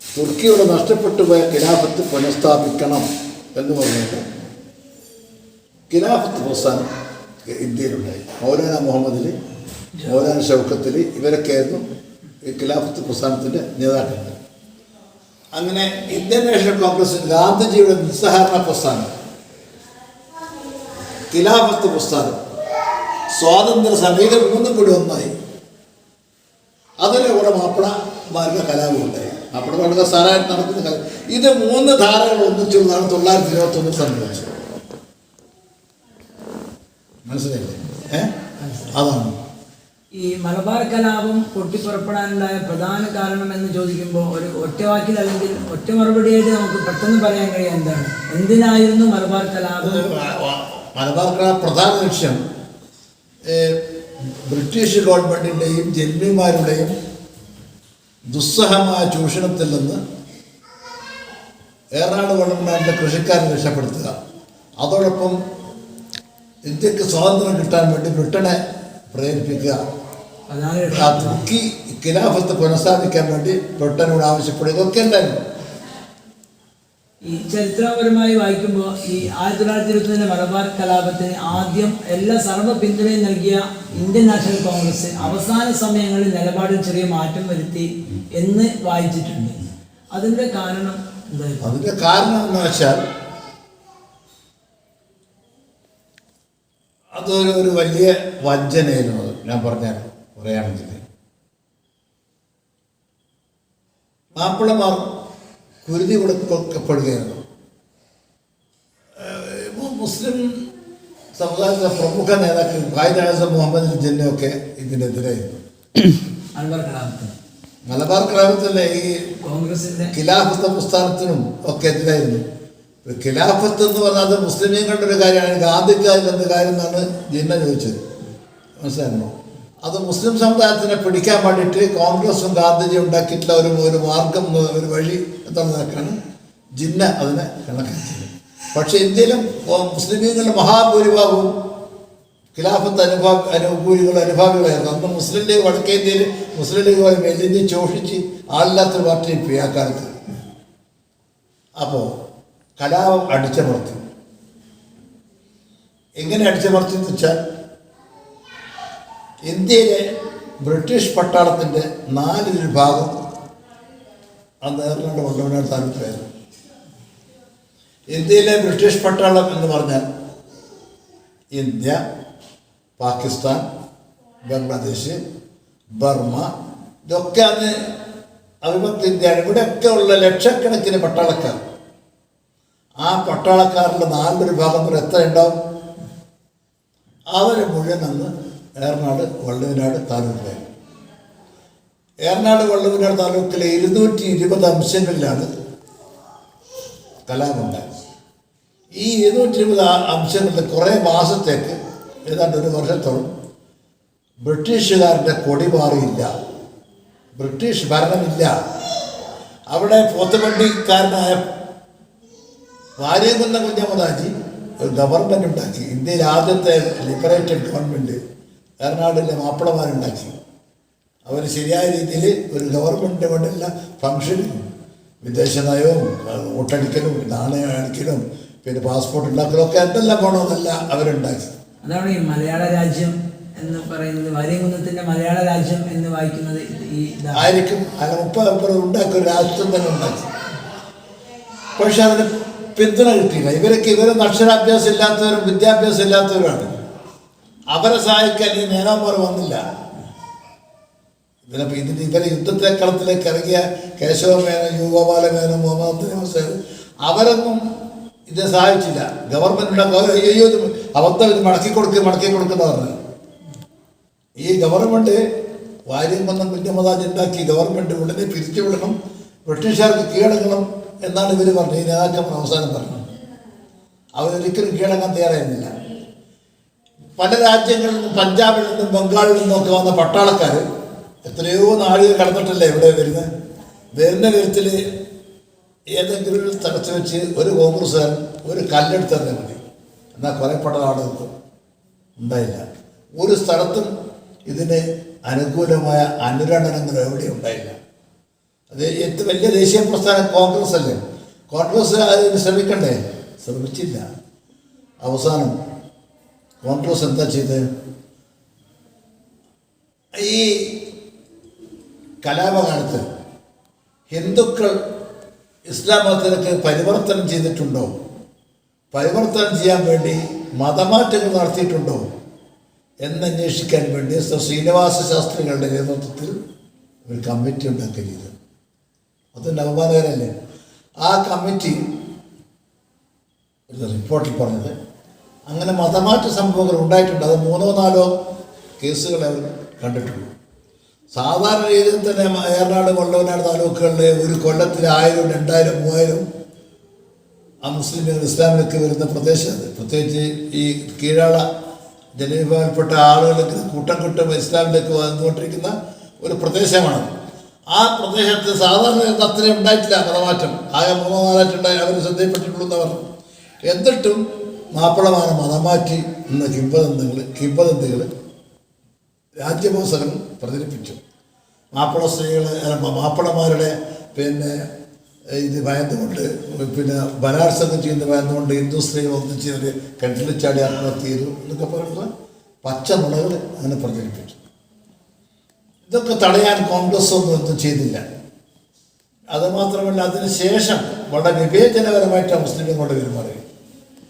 തുർക്കിയുടെ നഷ്ടപ്പെട്ടു പോയ ഖിലാഫത്ത് പുനഃസ്ഥാപിക്കണം എന്ന് പറഞ്ഞിട്ട് ഖിലാഫത്ത് പ്രസ്ഥാനം ഇന്ത്യയിലുണ്ടായി. മൗലാന മുഹമ്മദിൽ, മൗലാന ഷൗക്കത്തിൽ ഇവരൊക്കെയായിരുന്നു ഈ ഖിലാഫത്ത് പ്രസ്ഥാനത്തിൻ്റെ നേതാക്കൾ. അങ്ങനെ ഇന്ത്യൻ നാഷണൽ കോൺഗ്രസിൽ ഗാന്ധിജിയുടെ നിസ്സഹകരണ പ്രസ്ഥാനം, ഖിലാഫത്ത് പ്രസ്ഥാനം, സ്വാതന്ത്ര്യ സമരം മൂന്നും കൂടി ഒന്നായി. അതിൻ്റെ കൂടെ മാപ്പിളമാരുടെ കലാപം ഉണ്ടായി. മാപ്പിളമാരുടെ സാരായിട്ട് നടക്കുന്ന കല, ഇത് 3 ധാരകൾ ഒന്നിച്ചുള്ളതാണ് 1921 സംഭവിച്ചത്. മനസ്സിലായില്ലേ? അതാണ് ഈ മലബാർ കലാപം പൊട്ടിപ്പുറപ്പെടാനുണ്ടായ പ്രധാന കാരണം എന്ന് ചോദിക്കുമ്പോൾ ഒരു ഒറ്റവാക്കിൽ അല്ലെങ്കിൽ ഒറ്റ മറുപടിയായിട്ട് നമുക്ക് പെട്ടെന്ന് പറയാൻ കഴിയാൻ എന്താണ്, എന്തിനായിരുന്നു മലബാർ കലാപം? മലബാർ കലാപം പ്രധാന ലക്ഷ്യം ബ്രിട്ടീഷ് ഗവൺമെൻറ്റിൻ്റെയും ജന്മിമാരുടെയും ദുസ്സഹമായ ചൂഷണത്തിൽ നിന്ന് ഏറാട് ഗവൺമെൻറ്റിൻ്റെ കൃഷിക്കാരെ രക്ഷപ്പെടുത്തുക. അതോടൊപ്പം ഇന്ത്യക്ക് സ്വാതന്ത്ര്യം കിട്ടാൻ വേണ്ടി ബ്രിട്ടനെ പ്രേരിപ്പിക്കുക. തുർക്കി ഖിലാഫത്ത് പുനഃസ്ഥാപിക്കാൻ വേണ്ടി ബ്രിട്ടനോട് ആവശ്യപ്പെടുക, ഇതൊക്കെ ഉണ്ടായിരുന്നു. ഈ ചരിത്രപരമായി വായിക്കുമ്പോൾ ഈ 1921 മലബാർ കലാപത്തിന് ആദ്യം എല്ലാ സർവ്വ പിന്തുണയും നൽകിയ ഇന്ത്യൻ നാഷണൽ കോൺഗ്രസ് അവസാന സമയങ്ങളിൽ നിലപാടിൽ ചെറിയ മാറ്റം വരുത്തി എന്ന് വായിച്ചിട്ടുണ്ട്. അതിൻ്റെ കാരണം എന്തായിരുന്നു? അതിൻ്റെ കാരണം എന്ന് വെച്ചാൽ അതൊരു വലിയ വഞ്ചനയായിരുന്നു. ഞാൻ പറഞ്ഞാൽ പറയുകയാണെങ്കിൽ മാപ്പിളമാർ കുരുതി കൊടുക്കപ്പെടുകയായിരുന്നു. മുസ്ലിം സമുദായത്തിലെ പ്രമുഖ നേതാക്കൾ ഖായിദ് ആസം മുഹമ്മദ് ജിന്നയൊക്കെ ഇതിനെതിരായിരുന്നു. മലബാർ കലാപത്തിലെ ഈ കോൺഗ്രസിന്റെ ഖിലാഫത്ത് പ്രസ്ഥാനത്തിനും ഒക്കെ എതിരായിരുന്നു. ഖിലാഫത്ത് എന്ന് പറഞ്ഞാൽ അത് മുസ്ലിമീങ്ങളുടെ ഒരു കാര്യമാണ്, ഗാന്ധിക്കാരിൽ എന്ത് കാര്യം എന്നാണ് ജിന്ന ചോദിച്ചത്. മനസ്സിലാക്കണോ? അത് മുസ്ലിം സമുദായത്തിനെ പിടിക്കാൻ വേണ്ടിയിട്ട് കോൺഗ്രസും ഗാന്ധിജി ഉണ്ടാക്കിയിട്ടുള്ള ഒരു മാർഗം, ഒരു വഴി എന്നുള്ളതൊക്കെയാണ് ജിന്ന അതിനെ കണക്കാക്കിയത്. പക്ഷേ ഇന്ത്യയിലും മുസ്ലിമീങ്ങളുടെ മഹാഭൂരിഭാഗവും ഖിലാഫത്ത് അനുഭാവികളായിരുന്നു. അന്ന് മുസ്ലിം ലീഗ് വടക്കേ ഇന്ത്യയിൽ മുസ്ലിം ലീഗ് മെല്ലിഞ്ഞ് ചോഷിച്ച് ആളില്ലാത്തൊരു പാർട്ടി ഇപ്പോൾ ആ കാലത്ത്. അപ്പോൾ കലാപം അടിച്ചമർത്തി. എങ്ങനെ അടിച്ചമർത്തി എന്ന് വെച്ചാൽ ഇന്ത്യയിലെ ബ്രിട്ടീഷ് പട്ടാളത്തിൻ്റെ 4 വിഭാഗം അന്ന് ഏറനാട് വള്ളവനാട് താലൂക്കിലായിരുന്നു. ഇന്ത്യയിലെ ബ്രിട്ടീഷ് പട്ടാളം എന്ന് പറഞ്ഞാൽ ഇന്ത്യ, പാകിസ്ഥാൻ, ബംഗ്ലാദേശ്, ബർമ്മ, ഇതൊക്കെ അന്ന് അവിഭക്ത ഇന്ത്യയാണ്. ഇവിടെയൊക്കെ ഉള്ള ലക്ഷക്കണക്കിന് പട്ടാളക്കാർ. ആ പട്ടാളക്കാരുടെ 4 വിഭാഗം വരെ എത്ര ഉണ്ടാവും? അവർ മുഴുവൻ അന്ന് ഏറനാട് വള്ളുവനാട് താലൂക്കിലായിരുന്നു. ഏറനാട് വള്ളുവനാട് താലൂക്കിലെ 220 അംശങ്ങളിലാണ് കലാപമുണ്ടായത്. ഈ 220 അംശങ്ങളിൽ കുറേ മാസത്തേക്ക്, ഏതാണ്ട് 1 വർഷത്തോളം ബ്രിട്ടീഷുകാരുടെ കൊടി മാറിയില്ല, ബ്രിട്ടീഷ് ഭരണമില്ല. അവിടെ പോത്തുവണ്ടിക്കാരനായ വാര്യംകുന്ന കുഞ്ഞമ്മദാജി ഒരു ഗവൺമെൻറ് ഉണ്ടാക്കി. ഇന്ത്യയിൽ ആദ്യത്തെ ലിബറേറ്റഡ് ഗവൺമെൻറ് ഏറനാടിലെ മാപ്പിളമാരുണ്ടാക്കി. അവർ ശരിയായ രീതിയിൽ ഒരു ഗവൺമെൻറ് കൊണ്ടല്ല ഫംഗ്ഷനും വിദേശ നയവും വോട്ടടിക്കലും നാണയം അടിക്കലും പിന്നെ പാസ്പോർട്ട് ഉണ്ടാക്കലും ഒക്കെ എന്തെല്ലാം പോകണമെന്നല്ല അവരുണ്ടാക്കി. അതാണ് ഈ മലയാള രാജ്യം എന്ന് പറയുന്നത്. വാര്യംകുന്നത്തിൻ്റെ മലയാള രാജ്യം എന്ന് വായിക്കുന്നത് ഈ ആയിരിക്കും. അല്ല 30 ഉണ്ടാക്കി ഒരു രാഷ്ട്രം തന്നെ ഉണ്ടാക്കി. പക്ഷെ അതിന് പിന്തുണ കിട്ടിയില്ല. ഇവരൊന്നും അക്ഷരാഭ്യാസം ഇല്ലാത്തവരും വിദ്യാഭ്യാസം ഇല്ലാത്തവരാണ്. അവരെ സഹായിക്കാൻ ഈ നേതാമാർ വന്നില്ല. ഇവരെ യുദ്ധത്തെ കളത്തിലേക്ക് ഇറങ്ങിയ കേശവമേനോൻ, യുഗോപാലമേനോൻ, മുഹമ്മദ് ഹുസൈൻ അവരൊന്നും ഇതിനെ സഹായിച്ചില്ല. ഗവൺമെൻറ് ഉണ്ടാക്കുക, അയ്യോ ഇത് അബദ്ധം, ഇത് മടക്കി കൊടുക്കുന്ന പറഞ്ഞു. ഈ ഗവൺമെൻറ് വാര്യംകുന്നം കുഞ്ഞമ്മദാജി ഉണ്ടാക്കി ഗവൺമെൻറ് ഉടനെ പിരിച്ചുവിടണം, ബ്രിട്ടീഷുകാർക്ക് കീഴടങ്ങണം എന്നാണ് ഇവർ പറഞ്ഞത്. ഈ നേതാക്കന്മാർ അവസാനം പറഞ്ഞു. അവരൊരിക്കലും കീഴടങ്ങാൻ തയ്യാറായിരുന്നില്ല. പല രാജ്യങ്ങളിൽ നിന്നും, പഞ്ചാബിൽ നിന്നും ബംഗാളിൽ നിന്നൊക്കെ വന്ന പട്ടാളക്കാർ എത്രയോ നാളുകൾ കടന്നിട്ടല്ലേ ഇവിടെ വരുന്ന വിധത്തിൽ ഏതെങ്കിലും ഒരു സ്ഥലത്ത് വെച്ച് ഒരു കോൺഗ്രസ്സുകാരൻ ഒരു കല്ലെടുത്ത് തന്നെ മതി, എന്നാൽ കുറേപ്പെട്ട ആളുകൾക്ക് ഉണ്ടായില്ല. ഒരു സ്ഥലത്തും ഇതിന് അനുകൂലമായ അനുരണനങ്ങൾ എവിടെയും ഉണ്ടായില്ല. അത് ഏറ്റവും വലിയ ദേശീയ പ്രസ്ഥാനം കോൺഗ്രസ് അല്ലേ. കോൺഗ്രസ് അതിന് ശ്രമിക്കണ്ടേ? ശ്രമിച്ചില്ല. അവസാനം കോൺഗ്രസ് എന്താ ചെയ്തത്? ഈ കലാപകാലത്ത് ഹിന്ദുക്കൾ ഇസ്ലാം മതത്തിലേക്ക് പരിവർത്തനം ചെയ്തിട്ടുണ്ടോ, പരിവർത്തനം ചെയ്യാൻ വേണ്ടി മതമാറ്റങ്ങൾ നടത്തിയിട്ടുണ്ടോ എന്നന്വേഷിക്കാൻ വേണ്ടി ശ്രീനിവാസ ശാസ്ത്രികളുടെ നേതൃത്വത്തിൽ ഒരു കമ്മിറ്റി ഉണ്ടാക്കുക ചെയ്തു. അതിൻ്റെ അപമാനകരല്ലേ? ആ കമ്മിറ്റി ഒരു റിപ്പോർട്ടിൽ പറഞ്ഞത് അങ്ങനെ മതമാറ്റ സംഭവങ്ങൾ ഉണ്ടായിട്ടുണ്ട്. അത് 3-4 കേസുകളെ അവർ കണ്ടിട്ടുള്ളൂ. സാധാരണ രീതിയിൽ തന്നെ ഏറനാട് വള്ളവനാട് താലൂക്കുകളിലെ ഒരു കൊല്ലത്തിൽ 1000, 2000, 3000 ആ മുസ്ലിമുകൾ ഇസ്ലാമിലേക്ക് വരുന്ന പ്രദേശത്ത്, പ്രത്യേകിച്ച് ഈ കീഴാള ജനവിഭാഗത്തിൽപ്പെട്ട ആളുകൾക്ക് കൂട്ടം ഇസ്ലാമിലേക്ക് വന്നുകൊണ്ടിരിക്കുന്ന ഒരു പ്രദേശമാണ്. ആ പ്രദേശത്ത് സാധാരണ അത്രയും ഉണ്ടായിട്ടില്ല മതമാറ്റം. ആകെ 3-4 അവർ ശ്രദ്ധയിൽപ്പെട്ടിട്ടുള്ളൂ എന്ന് പറഞ്ഞു. എന്നിട്ടും മാപ്പിളമാരെ മതം മാറ്റി എന്ന കിംവദന്തികൾ രാജ്യമോസനം പ്രചരിപ്പിച്ചു. മാപ്പിള സ്ത്രീകളെ, മാപ്പിളമാരുടെ പിന്നെ ഇത് ഭയന്നുകൊണ്ട്, പിന്നെ ബലാത്സംഗം ചെയ്യുന്ന ഭയന്നുകൊണ്ട് ഹിന്ദു സ്ത്രീകൾ ഒന്നിച്ച് ഒരു കിണറ്റിൽ ചാടി ആത്മഹത്യ ചെയ്തു എന്നൊക്കെ പറഞ്ഞിട്ടുള്ള പച്ച നുണകൾ അങ്ങനെ പ്രചരിപ്പിച്ചു. ഇതൊക്കെ തടയാൻ കോൺഗ്രസ് ഒന്നും ചെയ്തില്ല. അതുമാത്രമല്ല, അതിന് ശേഷം വളരെ വിവേചനപരമായിട്ടാണ് മുസ്ലിങ്ങളോട് പെരുമാറി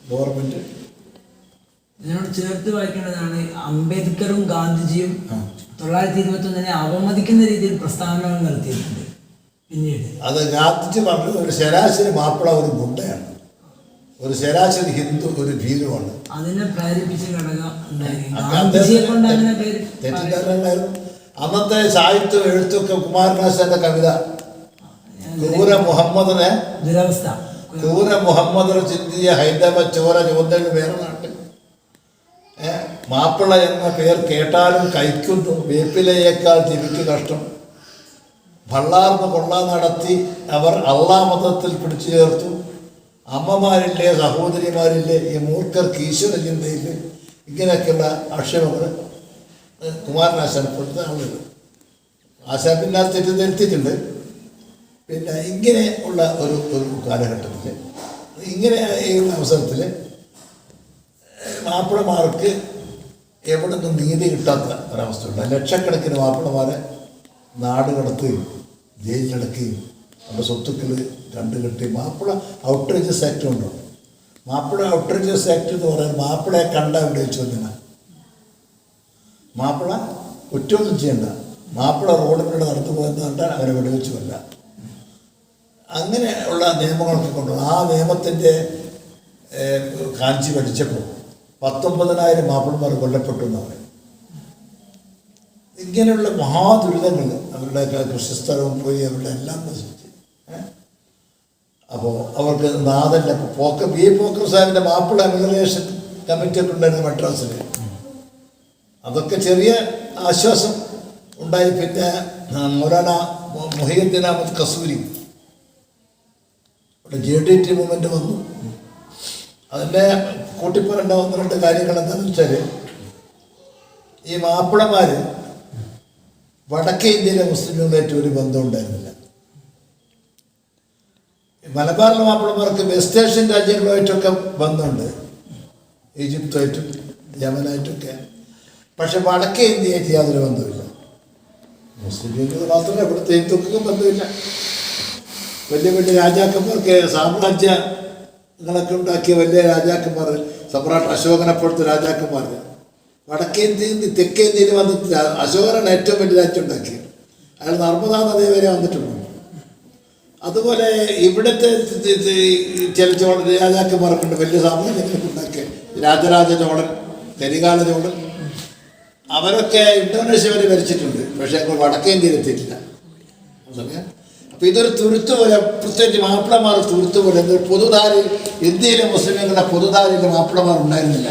ഗവൺമെൻറ്. ഇതിനോട് ചേർത്ത് വായിക്കേണ്ടതാണ്, അംബേദ്കറും ഗാന്ധിജിയും 1921 അവമതിക്കുന്ന രീതിയിൽ പ്രസ്താവനകൾ നടത്തിയിട്ടുണ്ട്. പിന്നീട് അത് ഗാന്ധിജി പറഞ്ഞു, ഒരു ശരാശരി മാപ്പിള ഒരു ഗുണ്ടയാണ്, ഒരു ശരാശരി ഹിന്ദു ഒരു ഭീരുവാണ്. അതിനെ പ്രേരിപ്പിച്ച ഘടകം തെറ്റിദ്ധാരണ. അന്നത്തെ സാഹിത്യം എഴുത്തൊക്കെ കുമാരനാശാന്റെ കവിത ക്രൂര മുഹമ്മദിനെ ചിന്തിയ ഹൈന്ദവ ചോര ചോദ്യം വേറെ നാട്ടിൽ മാപ്പിള എന്ന പേർ കേട്ടാലും കഴിക്കുന്നു, വേപ്പിലയേക്കാൾ ജീവിക്ക് കഷ്ടം. ഭള്ളാർന്ന് കൊള്ള നടത്തി അവർ അള്ളാ മതത്തിൽ പിടിച്ചു ചേർത്തു. അമ്മമാരില്ലേ, സഹോദരിമാരില്ലേ, ഈ മൂർഖർക്ക് ഈശ്വര ചിന്തയില്ലേ, ഇങ്ങനെയൊക്കെയുള്ള ആക്ഷേപങ്ങൾ കുമാരനാശാൻ ഇപ്പോഴത്തെ ആളുകൾ. ആശാൻ പിന്നെ തെറ്റിദ്ധരിച്ചിട്ടുണ്ട്. പിന്നെ ഇങ്ങനെ ഉള്ള ഒരു കാലഘട്ടത്തിൽ, ഇങ്ങനെ ഈ അവസരത്തിൽ മാപ്പിളമാർക്ക് എവിടെ നിന്നും നീതി കിട്ടാത്ത ഒരവസ്ഥയുണ്ട്. ലക്ഷക്കണക്കിന് മാപ്പിളമാരെ നാട് കടത്തുകയും ജയിലിലടക്കുകയും അവരുടെ സ്വത്തുക്കൾ കണ്ടുകെട്ടി മാപ്പിള ഔട്ട്റേജസ് ആക്ട് ഉണ്ടോ? മാപ്പിള ഔട്ട്റേജസ് ആക്ട് എന്ന് പറയാൻ മാപ്പിളയെ കണ്ട ഇവിടെ വെച്ച് കൊല്ലണം. മാപ്പിള കുറ്റമൊന്നും ചെയ്യണ്ട, മാപ്പിള റോഡിലൂടെ നടന്നു പോയെന്ന് കണ്ടാൽ അവരെ വെടിവെച്ച് കൊല്ല. അങ്ങനെ ഉള്ള നിയമങ്ങളൊക്കെ കൊണ്ടുവന്നു. ആ നിയമത്തിൻ്റെ കാഞ്ചി പഠിച്ചപ്പോൾ 19,000 മാപ്പിളമാർ കൊല്ലപ്പെട്ടു എന്ന് പറയും. ഇങ്ങനെയുള്ള മഹാദുരിതങ്ങൾ അവരുടെ കൃഷിസ്ഥലവും പോയി അവരുടെ എല്ലാം നശിച്ച്. അപ്പോൾ അവർക്ക് നാദല്ല പോക്കർ സാഹിബിൻ്റെ മാപ്പിള എമിഗ്രേഷൻ കമ്മിറ്റിയൊക്കെ ഉണ്ടായിരുന്നു മദ്രാസിൽ. അതൊക്കെ ചെറിയ ആശ്വാസം ഉണ്ടായി. പിന്നെ മൗലാന മുഹിയുദ്ദീൻ അഹമ്മദ് കസൂരി ഇവിടെ JDT മൂവ്മെൻറ്റ് വന്നു. അതിൻ്റെ കൂട്ടിപ്പറേണ്ട 1-2 കാര്യങ്ങൾ എന്താണെന്ന് വെച്ചാൽ, ഈ മാപ്പിളമാർ വടക്കേ ഇന്ത്യയിലെ മുസ്ലിമുകളായിട്ട് ഒരു ബന്ധം ഉണ്ടായിരുന്നില്ല. മലബാറിലെ മാപ്പിളമാർക്ക് വെസ്റ്റ് ഏഷ്യൻ രാജ്യങ്ങളുമായിട്ടൊക്കെ ബന്ധമുണ്ട്, ഈജിപ്തുമായിട്ടും യമനായിട്ടൊക്കെ. പക്ഷെ വടക്കേ ഇന്ത്യയായിട്ട് യാതൊരു ബന്ധമില്ല. മുസ്ലിം ലീഗ് മാത്രമല്ല, ഇവിടുത്തെ ഹിന്ദുക്കൾക്കും ബന്ധമില്ല. വലിയ വലിയ രാജാക്കന്മാർക്ക് സാമ്രാജ്യങ്ങളൊക്കെ ഉണ്ടാക്കിയ വലിയ രാജാക്കന്മാർ, സമ്രാട്ട് അശോകനെപ്പോഴത്തെ രാജാക്കന്മാർ വടക്കേ ഇന്ത്യയിൽ നിന്ന് തെക്കേ ഇന്ത്യയിൽ വന്നിട്ട് അശോകനാണ് ഏറ്റവും വലിയ രാജ്യം ഉണ്ടാക്കിയത്. അയാൾ നർമ്മദാ നദി വരെ വന്നിട്ടുണ്ട്. അതുപോലെ ഇവിടുത്തെ ചില രാജാക്കന്മാർക്കുണ്ട് വലിയ സാമ്രാജ്യങ്ങളൊക്കെ ഉണ്ടാക്കിയ രാജരാജ ചോളൻ, കരികാല ചോളൻ, അവരൊക്കെ ഇന്തോനേഷ്യ വരെ ഭരിച്ചിട്ടുണ്ട്. പക്ഷേ വടക്കേ ഇന്ത്യയിൽ എത്തിയിട്ടില്ല. അപ്പോൾ ഇതൊരു തുരുത്ത് പോലെ, പ്രത്യേകിച്ച് മാപ്പിളമാർ തുരുത്ത് പോലെ. എന്നൊരു പൊതുധാരയിൽ ഇന്ത്യയിലെ മുസ്ലിങ്ങളുടെ പൊതുധാരയിൽ മാപ്പിളമാർ ഉണ്ടായിരുന്നില്ല.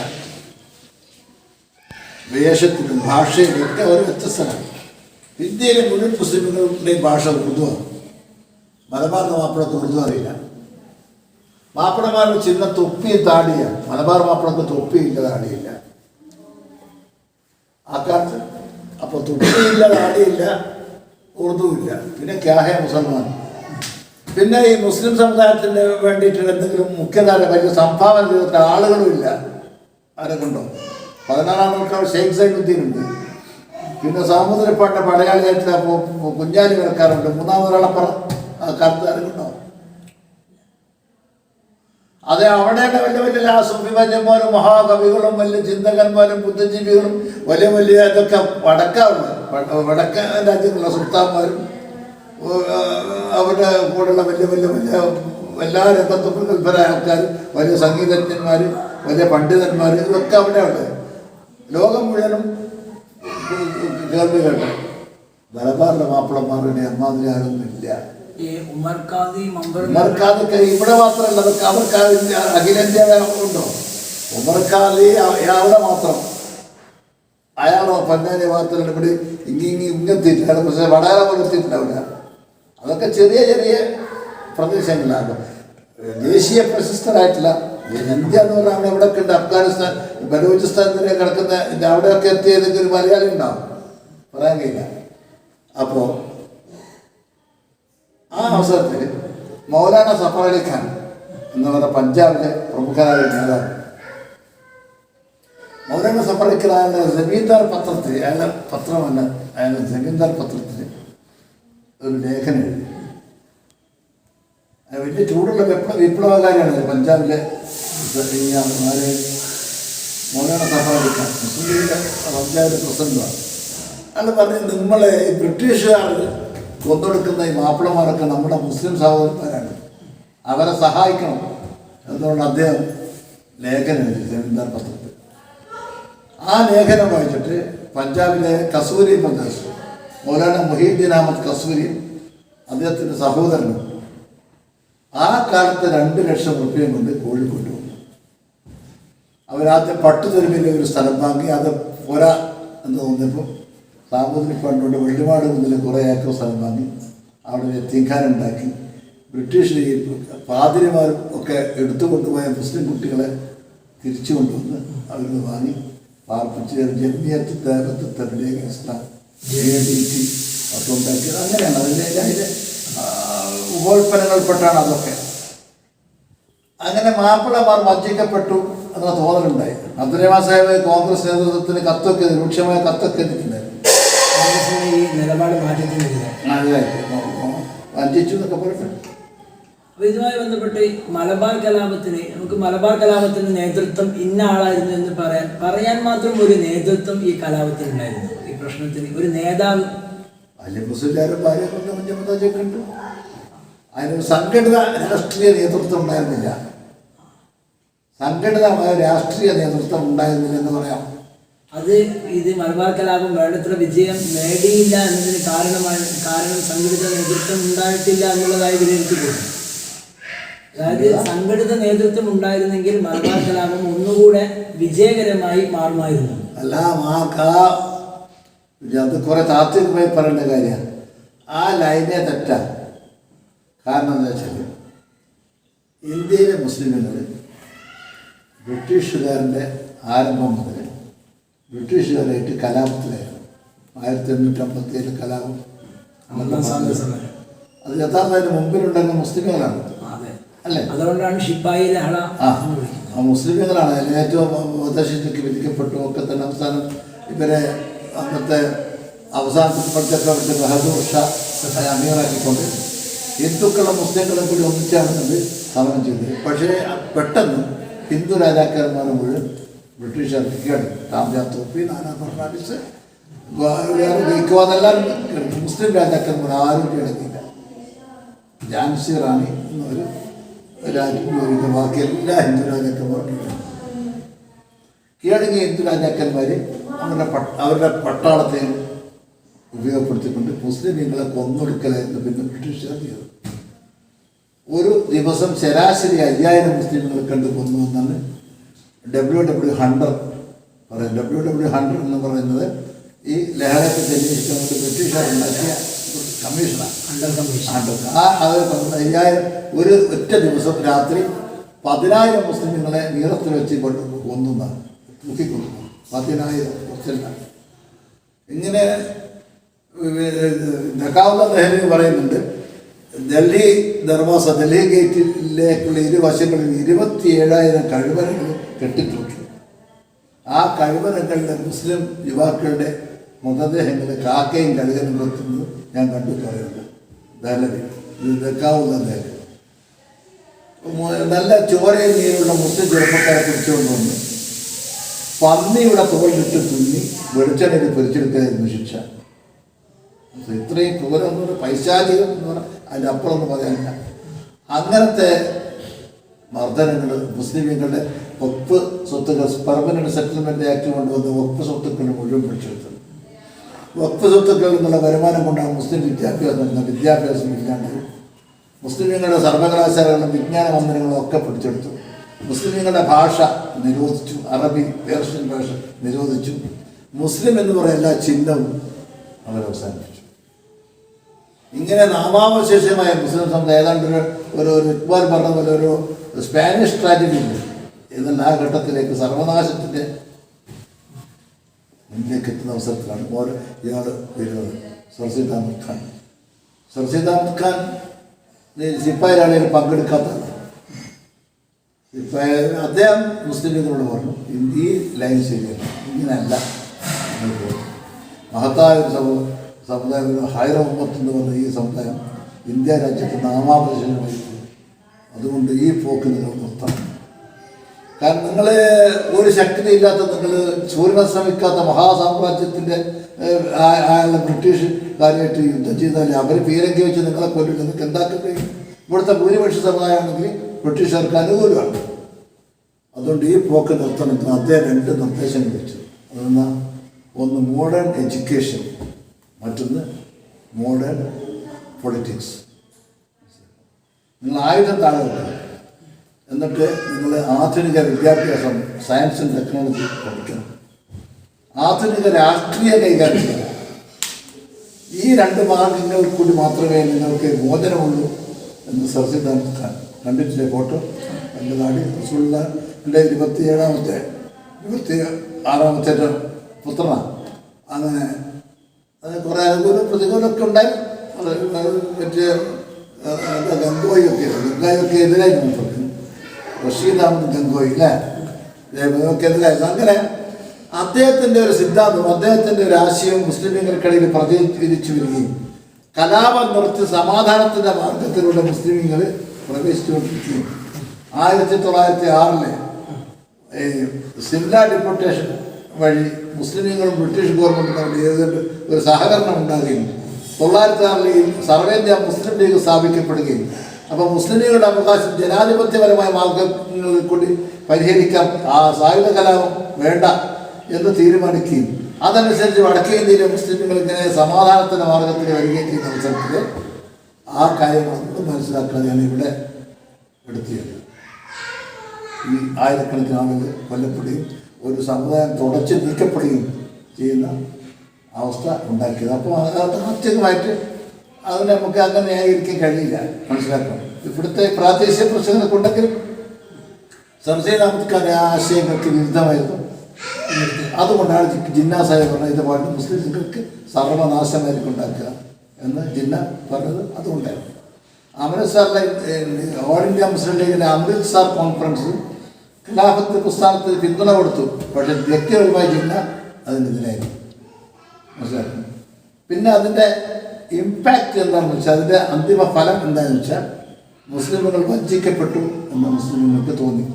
വേഷത്തിലും ഭാഷയിലും ഒക്കെ ഒരു വ്യത്യസ്തമാണ്. ഇന്ത്യയിലെ മുഴുവൻ മുസ്ലിമുകളുടെയും ഭാഷ ഉറുദുവാണ്. മലബാറിലെ മാപ്പിളക്ക് ഉറുദു അറിയില്ല. മാപ്പിളമാരുടെ ചിഹ്നം തൊപ്പിയും താടിയാണ്. മലബാർ മാപ്പിളക്ക് തൊപ്പിയില്ല, താടിയില്ല ആ കാലത്ത്. അപ്പോൾ തൊപ്പിയില്ല, താടിയില്ല, ഉറുദുവില്ല. പിന്നെ ക്യാഹെ മുസൽമാൻ. പിന്നെ ഈ മുസ്ലിം സമുദായത്തിന് വേണ്ടിയിട്ട് എന്തെങ്കിലും മുഖ്യധാര വലിയ സംഭാവന ചെയ്തിട്ട് ആളുകളുമില്ല. ആരെ കൊണ്ടോ 16-ാം നൂറ്റാണ്ട് ഷെയ്ഖ് സൈനുദ്ദീൻ ഉണ്ട്. പിന്നെ സാമുദ്രപ്പാട്ടിൻ്റെ പടയാളിയായിട്ട് കുഞ്ഞാലി കിടക്കാറുണ്ട്. 3-ാമതൊരാളപ്പുറ കാലത്ത് ആരെ കൊണ്ടോ. അത് അവിടെയുള്ള വലിയ വലിയ സൂഫിമാന്യന്മാരും മഹാകവികളും വലിയ ചിന്തകന്മാരും ബുദ്ധിജീവികളും വലിയ വലിയ ഇതൊക്കെ വടക്കൻ രാജ്യങ്ങളുള്ള സുൽത്താന്മാരും അവരുടെ കൂടെയുള്ള വലിയ വലിയ വലിയ എല്ലാ രംഗത്തും പ്രഗത്ഭരായ ആൾക്കാരും വലിയ സംഗീതജ്ഞന്മാർ, വലിയ പണ്ഡിതന്മാർ, ഇതൊക്കെ അവിടെ ഉണ്ട്. ലോകം മുഴുവനും കേൾവി കേട്ട മലബാറിലെ മാപ്പിളമാരുടെ അമ്മാതിരി ആരൊന്നുമില്ല. ഉമർഖാദൊക്കെ ഇവിടെ മാത്രമല്ല, അതൊക്കെ അവർക്ക് അഖിലേന്ത്യ ഉണ്ടോ? ഉമർഖാദി അവിടെ മാത്രം, അയാളോ പൊന്നാനി ഭാഗത്തുള്ള ഇവിടെ ഇങ്ങെത്തിയിട്ടില്ല. പക്ഷേ വടകര പോലെ എത്തിയിട്ടുണ്ടാവില്ല. അതൊക്കെ ചെറിയ ചെറിയ പ്രദേശങ്ങളാണ്. ദേശീയ പ്രശസ്തരായിട്ടില്ല. ഇന്ത്യ എന്ന് പറഞ്ഞാൽ അവിടെ എവിടെയൊക്കെ ഉണ്ട്. അഫ്ഗാനിസ്ഥാൻ, ബലൂചിസ്ഥാൻ വരെ കിടക്കുന്ന അവിടെയൊക്കെ എത്തിയതൊക്കെ ഒരു മലയാളി ഉണ്ടാവും, പറയാൻ കഴിയില്ല. അപ്പോൾ ആ അവസരത്തിൽ മൗലാന സഫർ അലി ഖാൻ എന്ന് പറഞ്ഞ പഞ്ചാബിലെ പ്രമുഖരായ നേതാവ്, മൗലാന സഫർ അലി ഖാൻ അയാളുടെ ജമീന്ദാർ പത്രത്തിൽ, അയാളുടെ പത്രമല്ല, അയാളുടെ ജമീന്ദാർ പത്രത്തിൽ ഒരു ലേഖനം എഴുതി. വലിയ ചൂടുള്ള വിപ്ലവകാരിയാണ് പഞ്ചാബിലെ മൗലാന സഫർ അലി ഖാൻ, മുസ്ലിം ലീഗിൻ്റെ പഞ്ചാബിലെ പ്രസിഡന്റാണ്. അയാൾ പറഞ്ഞത്, നമ്മളെ ബ്രിട്ടീഷുകാർ കൊന്നൊടുക്കുന്ന ഈ മാപ്പിളമാരൊക്കെ നമ്മുടെ മുസ്ലിം സഹോദരന്മാരാണ്, അവരെ സഹായിക്കണം എന്നുകൊണ്ട് അദ്ദേഹം ലേഖനം എഴുതി ജമീന്ദാർ പത്രത്തിൽ. ആ ലേഖനം വായിച്ചിട്ട് പഞ്ചാബിലെ കസൂരി പ്രദേശ് മൗലാന മുഹിയുദ്ദീൻ അഹമ്മദ് കസൂരി, അദ്ദേഹത്തിൻ്റെ സഹോദരനും ആ കാലത്ത് 2 ലക്ഷം റുപ്യയും കൊണ്ട് കോഴിക്കോട്ട് വന്നു. അവരാദ്യം പട്ടുതെരുവിൻ്റെ ഒരു സ്ഥലം വാങ്ങി. അത് പോരാ എന്ന് തോന്നിയപ്പോൾ സാമൂതിരിപ്പാടിനോട് വെള്ളിമാട് മുതൽ കുറേ ഏക്കർ സ്ഥലം വാങ്ങി അവിടെ ഒരു യത്തീംഖാന ബ്രിട്ടീഷ് പാതിരിമാരും ഒക്കെ എടുത്തുകൊണ്ടുപോയ മുസ്ലിം കുട്ടികളെ തിരിച്ചു കൊണ്ടുവന്ന് അവരിന്ന് വാങ്ങി പാർപ്പിച്ച് ജമിയത്ത് ദേവത്ത് തബ്ലീഗ് ഇസ്ലാം JDT ഒക്കെ ഉണ്ടാക്കിയത്. അങ്ങനെയാണ് അതിൻ്റെ ഉപോൽപ്പന്നങ്ങൾപ്പെട്ടാണ് അതൊക്കെ. അങ്ങനെ മാപ്പിളമാർ വഞ്ചിക്കപ്പെട്ടു എന്ന തോന്നലുണ്ടായി. അബ്ദുറഹ്മാൻ സാഹിബ് കോൺഗ്രസ് നേതൃത്വത്തിന് കത്തൊക്കെ രൂക്ഷമായ കത്തൊക്കെ എത്തിയിട്ടുണ്ടായിരുന്നു. കോൺഗ്രസിന്റെ ഈ നിലപാട് മാറ്റത്തിനെതിരെ വഞ്ചിച്ചു എന്നൊക്കെ പറയട്ടെ. അപ്പോൾ ഇതുമായി ബന്ധപ്പെട്ട് മലബാർ കലാപത്തിന് നമുക്ക് മലബാർ കലാപത്തിന് നേതൃത്വം ഇന്ന ആളായിരുന്നു എന്ന് പറയാൻ മാത്രം ഒരു നേതൃത്വം ഈ കലാപത്തിനുണ്ടായിരുന്നു. ഈ പ്രശ്നത്തിന് ഒരു നേതാവ് വലിയ മുസ്ലിംകാരും ഭാര്യ കൊണ്ട് കുഞ്ഞമ്മദാജിയൊക്കെ ഉണ്ട്. അതിനൊരു സംഘടിത രാഷ്ട്രീയ നേതൃത്വം ഉണ്ടായിരുന്നില്ല. സംഘടിതമായ രാഷ്ട്രീയ നേതൃത്വം ഉണ്ടായിരുന്നില്ല എന്ന് പറയാം. അത് ഇത് മലബാർ കലാപം വേണ്ടത്ര വിജയം നേടിയില്ല എന്നതിന് കാരണം സംഘടിത നേതൃത്വം ഉണ്ടായിട്ടില്ല എന്നുള്ളതായി വിലയിരുത്തിപ്പോകും. അതായത് സംഘടിത നേതൃത്വം ഉണ്ടായിരുന്നെങ്കിൽ മലബാർ കലാപം ഒന്നുകൂടെ വിജയകരമായി മാറുമായിരുന്നു. അല്ല അത് കുറെ താത്വികമായി പറയേണ്ട കാര്യമാണ്. ആ ലൈനെ തെറ്റാ. കാരണം എന്താ വെച്ചാൽ ഇന്ത്യയിലെ മുസ്ലിമുകൾ ബ്രിട്ടീഷുകാരൻ്റെ ആരംഭം മുതൽ ബ്രിട്ടീഷുകാരായിട്ട് കലാപത്തിലായിരുന്നു. 1857 കലാപം. അത് യഥാർത്ഥത്തിന് മുമ്പിലുണ്ടായിരുന്ന മുസ്ലിമുകളാണ് അല്ലേ? അതുകൊണ്ടാണ് ശിപ്പായി ലഹള. ആ മുസ്ലിമുകളാണ് അതിന് ഏറ്റവും വധശിക്ഷയ്ക്ക് വിധിക്കപ്പെട്ടു. ഒക്കെ തന്നെ അവസാനം ഇവരെ അന്നത്തെ അവസാനത്തിൽപ്പെടുത്തപ്പെട്ട ബഹദൂർ ഷാ അമീറാക്കിക്കൊണ്ട് ഹിന്ദുക്കളും മുസ്ലിങ്ങളും കൂടി ഒന്നിച്ചാണ് അത് സമരം ചെയ്തത്. പക്ഷേ പെട്ടെന്ന് ഹിന്ദു രാജാക്കന്മാർ മുഴുവൻ ബ്രിട്ടീഷുകാർക്ക് കീഴടങ്ങി. രാംജാൻ തോപ്പി, നാനാ ഫർണാണ്ടിസ്, അതെല്ലാവരും മുസ്ലിം രാജാക്കന്മാർ ആരും കീഴടങ്ങിയില്ല. ഝാൻസി റാണി എന്നൊരു രാജ്യം ബാക്കി എല്ലാ ഹിന്ദു രാജാക്കന്മാരും കീഴടങ്ങിയ ഹിന്ദു രാജാക്കന്മാർ അവരുടെ പട്ടാളത്തെ ഉപയോഗപ്പെടുത്തിക്കൊണ്ട് മുസ്ലിമീങ്ങളെ കൊന്നൊടുക്കലായിരുന്നു പിന്നെ ബ്രിട്ടീഷുകാർ ചെയ്തത്. ഒരു ദിവസം ശരാശരി 5000 മുസ്ലിമുകളെ കണ്ട് കൊന്നു എന്നാണ് W. ഹണ്ടർ പറയുന്നത്. W. ഹണ്ടർ എന്ന് പറയുന്നത് ഈ ലഹളയൊക്കെ അന്വേഷിച്ചുകൊണ്ട് ബ്രിട്ടീഷുകാർ ഉണ്ടാക്കിയ കമ്മീഷനാണ്. അത് 5000 ഒരു ഒറ്റ ദിവസം രാത്രി 10,000 മുസ്ലിമുകളെ നീളത്തിൽ വെച്ച് കൊന്നുന്നാണ്, തൂക്കിക്കൊന്നു. 10,000 കുറച്ചല്ല. ഇങ്ങനെ നക്കാവുന്ന നെഹ്റു പറയുന്നുണ്ട്, ഡൽഹി ദർവാസ, ഡൽഹി ഗേറ്റിലേക്കുള്ള ഇരുവശങ്ങളിൽ 27,000 കഴിവറകൾ കെട്ടിത്തൂക്കി. ആ കഴിവറകളിലെ മുസ്ലിം യുവാക്കളുടെ മൃതദേഹങ്ങൾ കാക്കയും കഴുകനും കൊത്തുന്നത് ഞാൻ കണ്ടു പറയുന്നത്. ദഹലവി നക്കാവുന്ന നെഹ്റു നല്ല ചോരയിൽ നീരുള്ള മുസ്ലിം ചെറുപ്പക്കാരെ പിടിച്ചുകൊണ്ട് വന്ന് പന്നിയുടെ തോളിലിട്ട് തുന്നി വെളിച്ചെണ്ണയിൽ പൊരിച്ചെടുക്കായിരുന്നു ശിക്ഷ. ഇത്രയും ക്രൂരം എന്ന് പറഞ്ഞാൽ പൈശാചികം എന്ന് പറഞ്ഞാൽ അതിൻ്റെ അപ്പുറം എന്ന് പറയാനില്ല. അങ്ങനത്തെ മർദ്ദനങ്ങൾ മുസ്ലിമുകളുടെ വഖഫ് സ്വത്തുക്കൾ, പെർമനന്റ് സെറ്റിൽമെന്റ് ആക്ട് കൊണ്ടുവന്ന് വഖഫ് സ്വത്തുക്കൾ മുഴുവൻ പിടിച്ചെടുത്തത്. വഖഫ് സ്വത്തുക്കളിൽ നിന്നുള്ള വരുമാനം കൊണ്ടാണ് മുസ്ലിം വിദ്യാഭ്യാസം ഇല്ലാണ്ട് മുസ്ലിമുകളുടെ സർവകലാശാലകളും വിജ്ഞാന മന്ദിരങ്ങളും ഒക്കെ പിടിച്ചെടുത്തു. മുസ്ലിമുകളുടെ ഭാഷ നിരോധിച്ചു. അറബി, പേർഷ്യൻ ഭാഷ നിരോധിച്ചു. മുസ്ലിം എന്ന് പറയുന്ന എല്ലാ ചിഹ്നവും അവർ അവസാനിപ്പിച്ചു. ഇങ്ങനെ നാമാവശേഷമായ മുസ്ലിം സമുദായം ഏതാണ്ട് ഒരു ഇക്ബാൽ പറഞ്ഞ പോലെ ഒരു സ്പാനിഷ് ട്രാജഡി ഉണ്ട്. എന്നാൽ ആ ഘട്ടത്തിലേക്ക് സർവനാശത്തിൻ്റെ മുന്നിലേക്ക് എത്തുന്ന അവസരത്തിലാണ് ഇയാൾ വരുന്നത്. സർസീദ് അഹമ്മദ് ഖാൻ. സർസീദ് അഹമ്മദ് ഖാൻ സിപ്പായി റാലിയിൽ പങ്കെടുക്കാത്തതാണ്. അദ്ദേഹം മുസ്ലിമുകളോട് പറഞ്ഞു, ഈ ലൈൻ ശരിയല്ല, ഇങ്ങനെയല്ല. മഹത്തായ ഒരു സമുദായം, ഹൈറ ഉമ്മത്ത് എന്ന് പറഞ്ഞ ഈ സമുദായം ഇന്ത്യ രാജ്യത്ത് നാമാവശേഷമായി. അതുകൊണ്ട് ഈ പോക്ക് നിങ്ങൾ നിർത്തണം. കാരണം നിങ്ങൾ ഒരു ശക്തിയില്ലാത്ത, നിങ്ങൾ സൂര്യനെ ശ്രമിക്കാത്ത മഹാസാമ്രാജ്യത്തിൻ്റെ ബ്രിട്ടീഷുകാരുമായിട്ട് യുദ്ധം ചെയ്താൽ അവർ പീരങ്കി വെച്ച് നിങ്ങളെ കൊല്ലും. നിങ്ങൾക്ക് എന്താക്കാൻ കഴിയും? ഇവിടുത്തെ ഭൂരിപക്ഷ സമുദായമാണെങ്കിൽ ബ്രിട്ടീഷുകാർക്ക് അനുകൂലമാണ്. അതുകൊണ്ട് ഈ പോക്ക് നിർത്തണം. അദ്ദേഹം 2 നിർദ്ദേശങ്ങൾ വെച്ചു. അതെന്നാ, ഒന്ന് മോഡേൺ എഡ്യൂക്കേഷൻ, മറ്റൊന്ന് മോഡേൺ പൊളിറ്റിക്സ്. നിങ്ങൾ ആയുധം താഴെ വെക്കണം. എന്നിട്ട് നിങ്ങൾ ആധുനിക വിദ്യാഭ്യാസം, സയൻസും ടെക്നോളജി പഠിക്കണം. ആധുനിക രാഷ്ട്രീയ കൈകാര്യം ചെയ്യണം. ഈ 2 മാർഗങ്ങൾ കൂടി മാത്രമേ നിങ്ങൾക്ക് മോചനമുള്ളൂ എന്ന് സർസീദ് അഹമ്മദ് ഖാൻ. കണ്ടിട്ടില്ലേ ഫോട്ടോ? എൻ്റെ നാടി റസൂലുള്ളാഹിയുടെ 26ാമത്തെ പുത്രനാണ്. അങ്ങനെ കുറേ അനുകൂലം പ്രതികൂലമൊക്കെ ഉണ്ടായി. മറ്റേ ഗംഗോയൊക്കെ എതിരായിരുന്നു. റഷീദ് അഹമ്മദ് ഗംഗോയി അല്ലേ? നമുക്കെതിരായിരുന്നു. അങ്ങനെ അദ്ദേഹത്തിൻ്റെ ഒരു സിദ്ധാന്തം, അദ്ദേഹത്തിൻ്റെ ഒരു ആശയവും മുസ്ലിമീങ്ങൾക്കിടയിൽ പ്രചരിച്ചു വരികയും കലാപം നിർത്തി സമാധാനത്തിൻ്റെ മാർഗത്തിലൂടെ മുസ്ലിമീങ്ങൾ പ്രവേശിച്ചുകൊണ്ടിരിക്കുകയും 1906 ഈ സിംല ഡിപ്യൂട്ടേഷൻ വഴി മുസ്ലിമീങ്ങളും ബ്രിട്ടീഷ് ഗവൺമെൻറ്റും തമ്മിൽ ഏതാണ്ട് ഒരു സഹകരണം ഉണ്ടാകുകയും 1906 സർവേന്ത്യ മുസ്ലിം ലീഗ് സ്ഥാപിക്കപ്പെടുകയും അപ്പോൾ മുസ്ലിമീങ്ങളുടെ അവകാശം ജനാധിപത്യപരമായ മാർഗങ്ങളിൽ കൂടി പരിഹരിക്കാൻ ആ സായുധ കലാപം വേണ്ട എന്ന് തീരുമാനിക്കുകയും അതനുസരിച്ച് വടക്കേ ഇന്ത്യയിലെ മുസ്ലിമുകൾ ഇങ്ങനെ സമാധാനത്തിൻ്റെ മാർഗത്തിൽ വരികയും ചെയ്യുന്ന അവസരത്തിൽ ആ കാര്യങ്ങളൊന്നും മനസ്സിലാക്കാതെയാണ് ഇവിടെ എടുത്തിയത്. ഈ ആയിരക്കണക്കിന് ആളുകൾ കൊല്ലപ്പെടുകയും ഒരു സമുദായം തുടച്ച് നീക്കപ്പെടുകയും ചെയ്യുന്ന അവസ്ഥ ഉണ്ടാക്കിയത്. അപ്പോൾ താത്വികമായിട്ട് അതിനെ നമുക്ക് അങ്ങനെ ന്യായീകരിക്കാൻ കഴിയില്ല, മനസ്സിലാക്കണം. ഇവിടുത്തെ പ്രാദേശിക പ്രശ്നങ്ങളൊക്കെ ഉണ്ടെങ്കിലും സംശയം നമുക്ക് ആശയങ്ങൾക്ക് വിരുദ്ധമായിരുന്നു. അതുകൊണ്ടാണ് ജിന്ന സാഹിബ് പറഞ്ഞത് ഇതുപോലെ മുസ്ലിംകൾക്ക് സർവനാശമായിരിക്കും ഉണ്ടാക്കുക എന്ന് ജിന്ന പറഞ്ഞത്. അതുകൊണ്ടായിരുന്നു അമൃത്സറിലെ ഓൾ ഇന്ത്യ മുസ്ലിം ലീഗിൻ്റെ അമൃത്സർ കോൺഫറൻസ് ഖിലാഫത്ത് പ്രസ്ഥാനത്തിന് പിന്തുണ കൊടുത്തു. പക്ഷേ വ്യക്തിപരമായി ജിന്ന അതിനെതിരായിരുന്നു, മനസ്സിലാക്കുന്നു. പിന്നെ അതിൻ്റെ ഇമ്പാക്റ്റ് എന്താണെന്ന് വെച്ചാൽ, അതിൻ്റെ അന്തിമ ഫലം എന്താണെന്ന് വെച്ചാൽ മുസ്ലിമുകൾ വഞ്ചിക്കപ്പെട്ടു എന്ന് മുസ്ലിമുകൾക്ക് തോന്നി.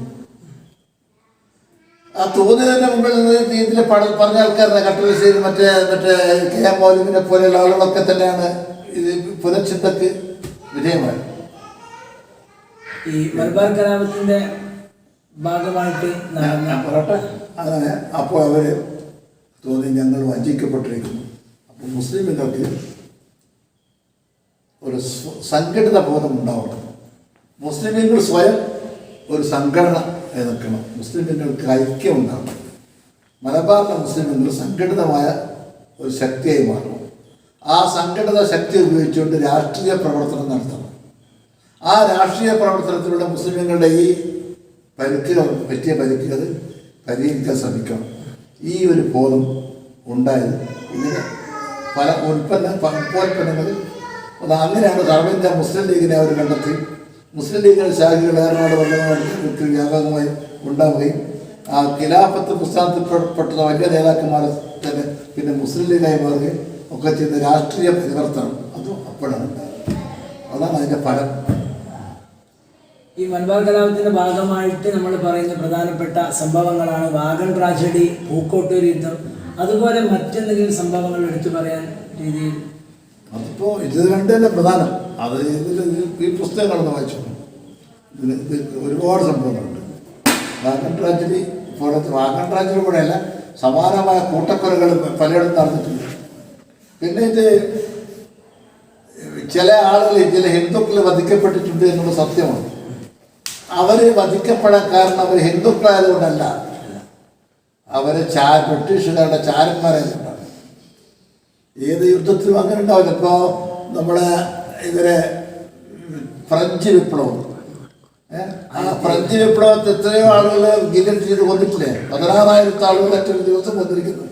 ആ തോന്നിയതിൻ്റെ മുമ്പിൽ നിന്ന് ഇതിൽ പറഞ്ഞ ആൾക്കാരുടെ കട്ടലശ്ശേരി മറ്റേ കെ എം മൗലവിനെ പോലെയുള്ള ആളുകളൊക്കെ തന്നെയാണ് ഇത് പുനഃചിന്തക്ക് വിധേയമായത്. ഈ മലബാർ കലാപത്തിൻ്റെ ഭാഗമായിട്ട് പറയട്ടെ. അങ്ങനെ അപ്പോൾ അവർ തോന്നി ഞങ്ങൾ വഞ്ചിക്കപ്പെട്ടിരിക്കുന്നു. അപ്പോൾ മുസ്ലിമുകൾക്ക് ഒരു സംഘടിത ബോധം ഉണ്ടാവണം. മുസ്ലിമുകൾ സ്വയം ഒരു സംഘടന നിൽക്കണം. മുസ്ലിമുകൾക്ക് ഐക്യം ഉണ്ടാവണം. മലബാറിലെ മുസ്ലിമുകൾ സംഘടിതമായ ഒരു ശക്തിയായി മാറണം. ആ സംഘടിത ശക്തി ഉപയോഗിച്ചുകൊണ്ട് രാഷ്ട്രീയ പ്രവർത്തനം നടത്തണം. ആ രാഷ്ട്രീയ പ്രവർത്തനത്തിലൂടെ മുസ്ലിമുകളുടെ ഈ പറ്റിയ പരിക്കുകൾ പരിഹരിക്കാൻ ശ്രമിക്കണം. ഈ ഒരു ബോധം ഉണ്ടായത് ഇതിന് പല ഉൽപ്പന്നങ്ങൾ അങ്ങനെയാണ് സർവേന്ത്യ മുസ്ലിം ലീഗിനെ അവർ കണ്ടെത്തി. മുസ്ലിം ലീഗിൻ്റെ ശാഖകൾ ഏറനാട് വല്ലതും വ്യാപകമായി ഉണ്ടാവുകയും ആ ഖിലാഫത്ത് പ്രസ്ഥാനത്തിൽപ്പെട്ട വലിയ നേതാക്കന്മാരെ തന്നെ പിന്നെ മുസ്ലിം ലീഗായി മാറുകയും ഒക്കെ ചെയ്യുന്ന രാഷ്ട്രീയ പരിവർത്തനം അതും അപ്പോഴാണ് ഉണ്ടാകുന്നത്. അതാണ് അതിൻ്റെ ഫലം. ഈ മലബാർ കലാപത്തിൻ്റെ ഭാഗമായിട്ട് നമ്മൾ പറയുന്ന പ്രധാനപ്പെട്ട സംഭവങ്ങളാണ് വാഗൺ ട്രാജഡി, പൂക്കോട്ടൂർ യുദ്ധം, അതുപോലെ മറ്റെന്തെങ്കിലും സംഭവങ്ങൾ എടുത്തു പറയാൻ രീതിയിൽ? അതിപ്പോൾ ഇത് രണ്ട് തന്നെ പ്രധാനം. അത് ഈ പുസ്തകങ്ങളൊന്ന് വായിച്ചു ഇത് ഒരുപാട് സംഭവങ്ങളുണ്ട്. വാഗൺ ട്രാജഡി പോലത്തെ വാഗൺ ട്രാജഡി കൂടെയല്ല, സമാനമായ കൂട്ടക്കൊലകൾ പലയിടത്തും നടന്നിട്ടുണ്ട്. പിന്നെ ഇത് ചില ആളുകൾ ചില ഹിന്ദുക്കൾ വധിക്കപ്പെട്ടിട്ടുണ്ട് എന്നുള്ള സത്യമാണ്. അവർ വധിക്കപ്പെടാൻ കാരണം അവർ ഹിന്ദുക്കളായതുകൊണ്ടല്ല, അവർ ബ്രിട്ടീഷുകാരുടെ ചാരന്മാരായതുകൊണ്ടാണ്. ഏത് യുദ്ധത്തിലും അങ്ങനെ ഉണ്ടാവില്ല. ഇപ്പോൾ നമ്മുടെ ഇവരെ ഫ്രഞ്ച് വിപ്ലവം, ആ ഫ്രഞ്ച് വിപ്ലവത്തിൽ എത്രയോ ആളുകൾ ഗില്ലറ്റ് ചെയ്ത് കൊന്നിട്ടില്ലേ? 16,000 ആളുകൾ മറ്റൊരു ദിവസം കൊന്നിരിക്കുന്നു.